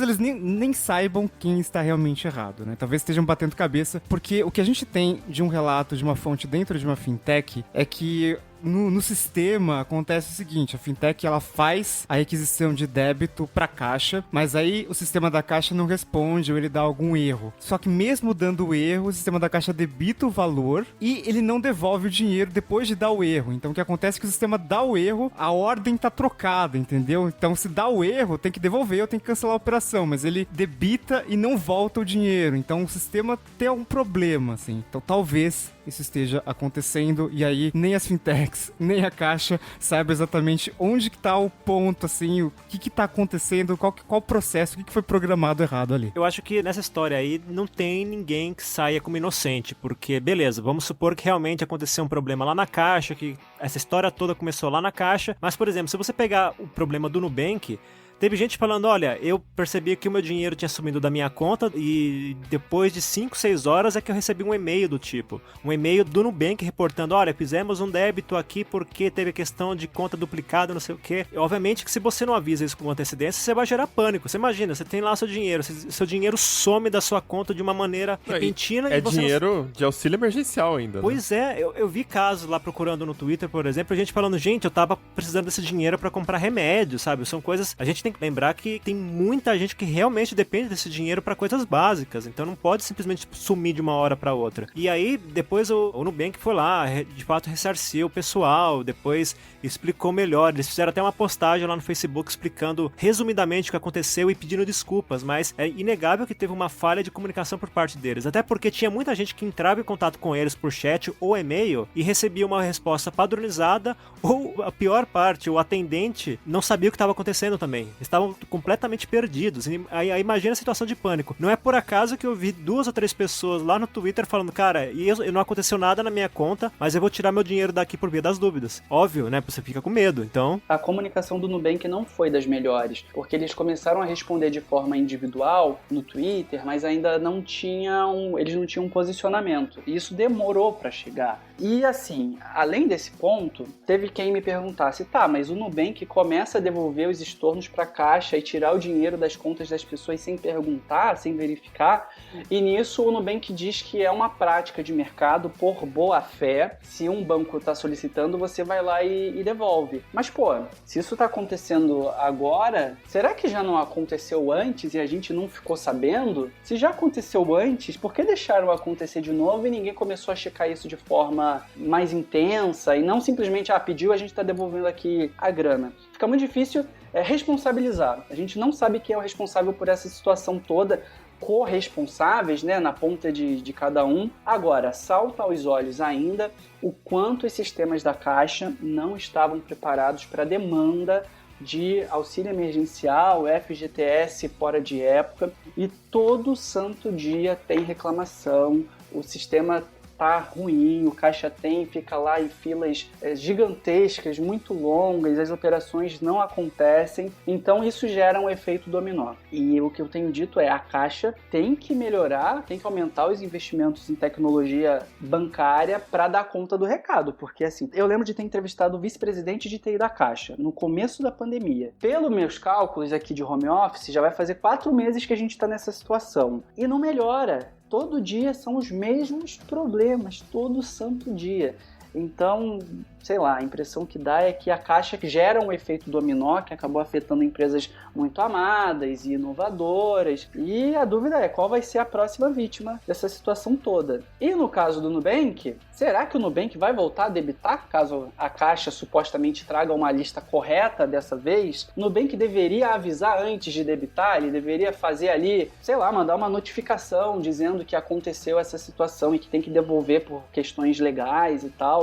eles nem saibam quem está realmente errado, né? Talvez estejam batendo cabeça, porque o que a gente tem de um relato de uma fonte dentro de uma fintech é que no sistema acontece o seguinte, a fintech ela faz a requisição de débito para a Caixa, mas aí o sistema da Caixa não responde ou ele dá algum erro. Só que mesmo dando o erro, o sistema da Caixa debita o valor e ele não devolve o dinheiro depois de dar o erro. Então o que acontece é que o sistema dá o erro, a ordem tá trocada, entendeu? Então se dá o erro, tem que devolver ou tem que cancelar a operação, mas ele debita e não volta o dinheiro. Então o sistema tem um problema, assim. Então talvez isso esteja acontecendo e aí nem as fintechs, nem a Caixa saibam exatamente onde que tá o ponto, assim, o que tá acontecendo, qual o processo, o que foi programado errado ali. Eu acho que nessa história aí não tem ninguém que saia como inocente, porque, beleza, vamos supor que realmente aconteceu um problema lá na Caixa, que essa história toda começou lá na Caixa, mas, por exemplo, se você pegar o problema do Nubank, teve gente falando, olha, eu percebi que o meu dinheiro tinha sumido da minha conta e depois de 5, 6 horas é que eu recebi um e-mail do tipo. Um e-mail do Nubank reportando, olha, fizemos um débito aqui porque teve questão de conta duplicada, não sei o quê. E, obviamente que se você não avisa isso com antecedência, você vai gerar pânico. Você imagina, você tem lá seu dinheiro, seu dinheiro some da sua conta de uma maneira repentina. É dinheiro de auxílio emergencial ainda. Pois é, eu vi casos lá procurando no Twitter, por exemplo, a gente falando, gente, eu tava precisando desse dinheiro pra comprar remédio, sabe? São coisas... A gente tem que lembrar que tem muita gente que realmente depende desse dinheiro para coisas básicas, então não pode simplesmente sumir de uma hora para outra. E aí, depois o Nubank foi lá, de fato ressarciu o pessoal, depois explicou melhor, eles fizeram até uma postagem lá no Facebook explicando resumidamente o que aconteceu e pedindo desculpas, mas é inegável que teve uma falha de comunicação por parte deles, até porque tinha muita gente que entrava em contato com eles por chat ou e-mail e recebia uma resposta padronizada, ou a pior parte, o atendente não sabia o que estava acontecendo também. estavam completamente perdidos. E aí imagina a situação de pânico. Não é por acaso que eu vi 2 ou 3 pessoas lá no Twitter falando, cara, não aconteceu nada na minha conta, mas eu vou tirar meu dinheiro daqui por via das dúvidas. Óbvio, né? Você fica com medo, então... A comunicação do Nubank não foi das melhores, porque eles começaram a responder de forma individual no Twitter, mas ainda eles não tinham um posicionamento. E isso demorou para chegar. E assim, além desse ponto, teve quem me perguntasse, tá, mas o Nubank começa a devolver os estornos para a Caixa e tirar o dinheiro das contas das pessoas sem perguntar, sem verificar, e nisso o Nubank diz que é uma prática de mercado por boa fé. Se um banco está solicitando, você vai lá e devolve. Mas pô, se isso está acontecendo agora, será que já não aconteceu antes e a gente não ficou sabendo? Se já aconteceu antes, por que deixaram acontecer de novo e ninguém começou a checar isso de forma mais intensa e não simplesmente, pediu, a gente está devolvendo aqui a grana? Fica muito difícil responsabilizar. A gente não sabe quem é o responsável por essa situação toda, corresponsáveis, né, na ponta de cada um. Agora, salta aos olhos ainda o quanto os sistemas da Caixa não estavam preparados para a demanda de auxílio emergencial, FGTS fora de época, e todo santo dia tem reclamação, o sistema tá ruim, o Caixa Tem fica lá em filas gigantescas, muito longas, as operações não acontecem, então isso gera um efeito dominó. E o que eu tenho dito é, a Caixa tem que melhorar, tem que aumentar os investimentos em tecnologia bancária para dar conta do recado, porque assim, eu lembro de ter entrevistado o vice-presidente de TI da Caixa no começo da pandemia. Pelos meus cálculos aqui de home office, já vai fazer 4 meses que a gente está nessa situação e não melhora. Todo dia são os mesmos problemas, todo santo dia. Então, sei lá, a impressão que dá é que a Caixa gera um efeito dominó que acabou afetando empresas muito amadas e inovadoras. E a dúvida é qual vai ser a próxima vítima dessa situação toda. E no caso do Nubank, será que o Nubank vai voltar a debitar caso a Caixa supostamente traga uma lista correta dessa vez? O Nubank deveria avisar antes de debitar, ele deveria fazer ali, sei lá, mandar uma notificação dizendo que aconteceu essa situação e que tem que devolver por questões legais e tal.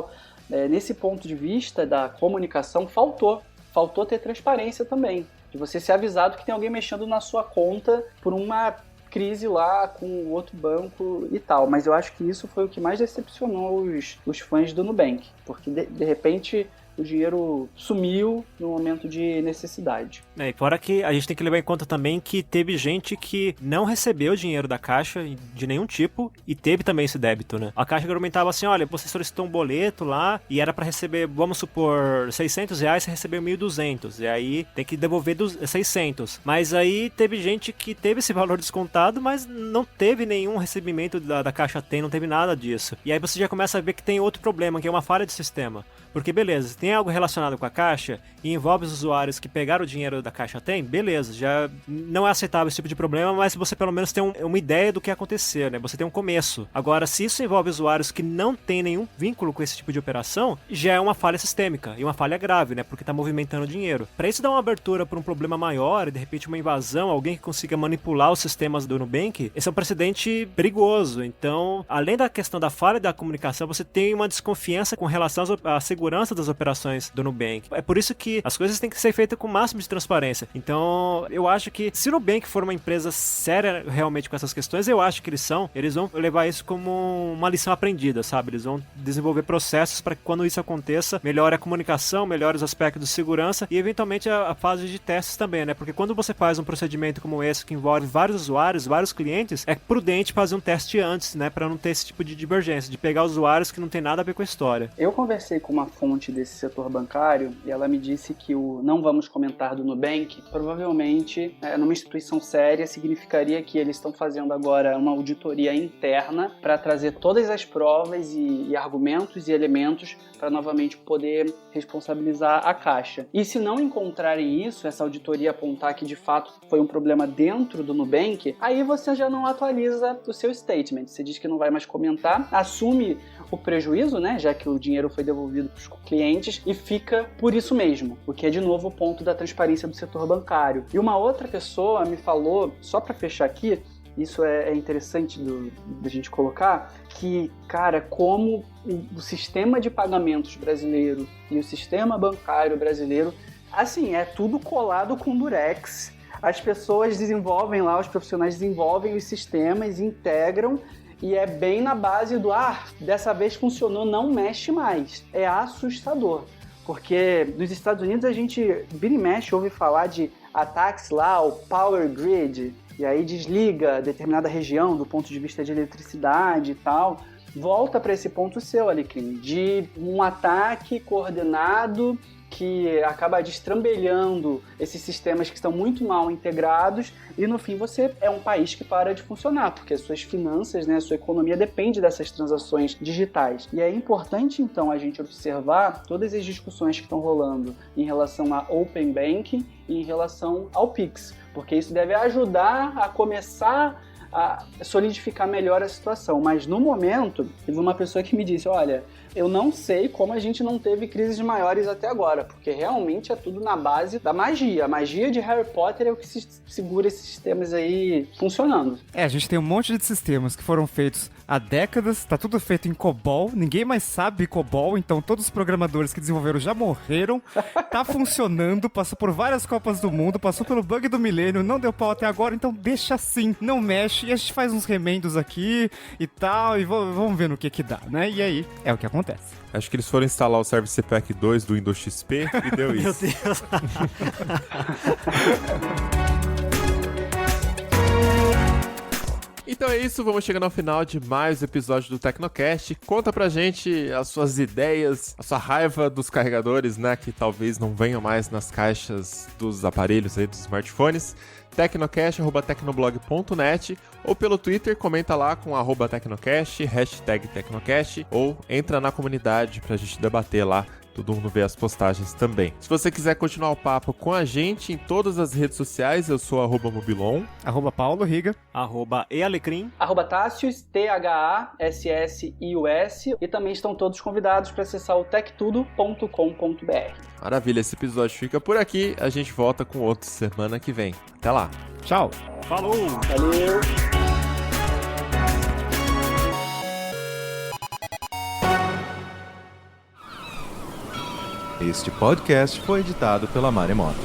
Nesse ponto de vista da comunicação, faltou ter transparência também, de você ser avisado que tem alguém mexendo na sua conta por uma crise lá com outro banco e tal, mas eu acho que isso foi o que mais decepcionou os fãs do Nubank, porque de repente o dinheiro sumiu no momento de necessidade. E fora que a gente tem que levar em conta também que teve gente que não recebeu dinheiro da Caixa de nenhum tipo e teve também esse débito, né? A Caixa argumentava assim, olha, você solicitou um boleto lá e era pra receber, vamos supor, R$600, você recebeu 1.200 e aí tem que devolver 600. Mas aí teve gente que teve esse valor descontado, mas não teve nenhum recebimento da Caixa Tem, não teve nada disso. E aí você já começa a ver que tem outro problema, que é uma falha de sistema. Porque beleza, tem algo relacionado com a Caixa e envolve os usuários que pegaram o dinheiro da Caixa Tem, beleza, já não é aceitável esse tipo de problema, mas você pelo menos tem uma ideia do que aconteceu, né? Você tem um começo. Agora, se isso envolve usuários que não têm nenhum vínculo com esse tipo de operação, já é uma falha sistêmica e uma falha grave, né? Porque tá movimentando dinheiro. Para isso dar uma abertura para um problema maior e de repente uma invasão, alguém que consiga manipular os sistemas do Nubank, esse é um precedente perigoso. Então, além da questão da falha da comunicação, você tem uma desconfiança com relação à segurança das operações do Nubank. É por isso que as coisas têm que ser feitas com o máximo de transparência. Então, eu acho que se o Nubank for uma empresa séria realmente com essas questões, eu acho que eles vão levar isso como uma lição aprendida, sabe? Eles vão desenvolver processos para que quando isso aconteça, melhore a comunicação, melhore os aspectos de segurança e eventualmente a fase de testes também, né? Porque quando você faz um procedimento como esse que envolve vários usuários, vários clientes, é prudente fazer um teste antes, né? Para não ter esse tipo de divergência, de pegar usuários que não tem nada a ver com a história. Eu conversei com uma fonte desse setor bancário e ela me disse que o não vamos comentar do Nubank provavelmente numa instituição séria significaria que eles estão fazendo agora uma auditoria interna para trazer todas as provas e argumentos e elementos para novamente poder responsabilizar a Caixa. E se não encontrarem isso, essa auditoria apontar que de fato foi um problema dentro do Nubank, aí você já não atualiza o seu statement. Você diz que não vai mais comentar, assume o prejuízo, né, já que o dinheiro foi devolvido para os clientes e fica por isso mesmo, o que é de novo o ponto da transparência do setor bancário. E uma outra pessoa me falou, só para fechar aqui, isso é interessante da gente colocar, que, cara, como o sistema de pagamentos brasileiro e o sistema bancário brasileiro Assim, é tudo colado com durex. As pessoas desenvolvem lá, os profissionais desenvolvem os sistemas, integram, e é bem na base do, dessa vez funcionou, não mexe mais. É assustador, porque nos Estados Unidos a gente vira e mexe, ouve falar de ataques lá, o power grid, e aí desliga determinada região do ponto de vista de eletricidade e tal. Volta para esse ponto seu, Alecrim, de um ataque coordenado que acaba destrambelhando esses sistemas que estão muito mal integrados e no fim você é um país que para de funcionar, porque as suas finanças, né, a sua economia depende dessas transações digitais. E é importante então a gente observar todas as discussões que estão rolando em relação a Open Banking e em relação ao Pix, porque isso deve ajudar a começar a solidificar melhor a situação. Mas no momento, teve uma pessoa que me disse, olha, eu não sei como a gente não teve crises maiores até agora, porque realmente é tudo na base da magia. A magia de Harry Potter é o que segura esses sistemas aí funcionando. A gente tem um monte de sistemas que foram feitos há décadas, tá tudo feito em COBOL, ninguém mais sabe COBOL, então todos os programadores que desenvolveram já morreram, tá funcionando, passou por várias Copas do Mundo, passou pelo bug do milênio, não deu pau até agora, então deixa assim, não mexe, e a gente faz uns remendos aqui e tal, e vamos ver no que dá, né? E aí, é o que acontece. Acho que eles foram instalar o Service Pack 2 do Windows XP e deu isso. Meu Deus. Então é isso, vamos chegando ao final de mais um episódio do Tecnocast. Conta pra gente as suas ideias, a sua raiva dos carregadores, né, que talvez não venham mais nas caixas dos aparelhos aí, dos smartphones. tecnocast@tecnoblog.net ou pelo Twitter, comenta lá com @tecnocast, #tecnocast, ou entra na comunidade pra gente debater lá. Todo mundo vê as postagens também. Se você quiser continuar o papo com a gente em todas as redes sociais, eu sou @mobilon, @Paulo Riga, @ealecrim, @Tassius, THASSIUS, e também estão todos convidados para acessar o tectudo.com.br. Maravilha, esse episódio fica por aqui, a gente volta com outro semana que vem. Até lá! tchau! falou! Valeu! Este podcast foi editado pela Maremoto.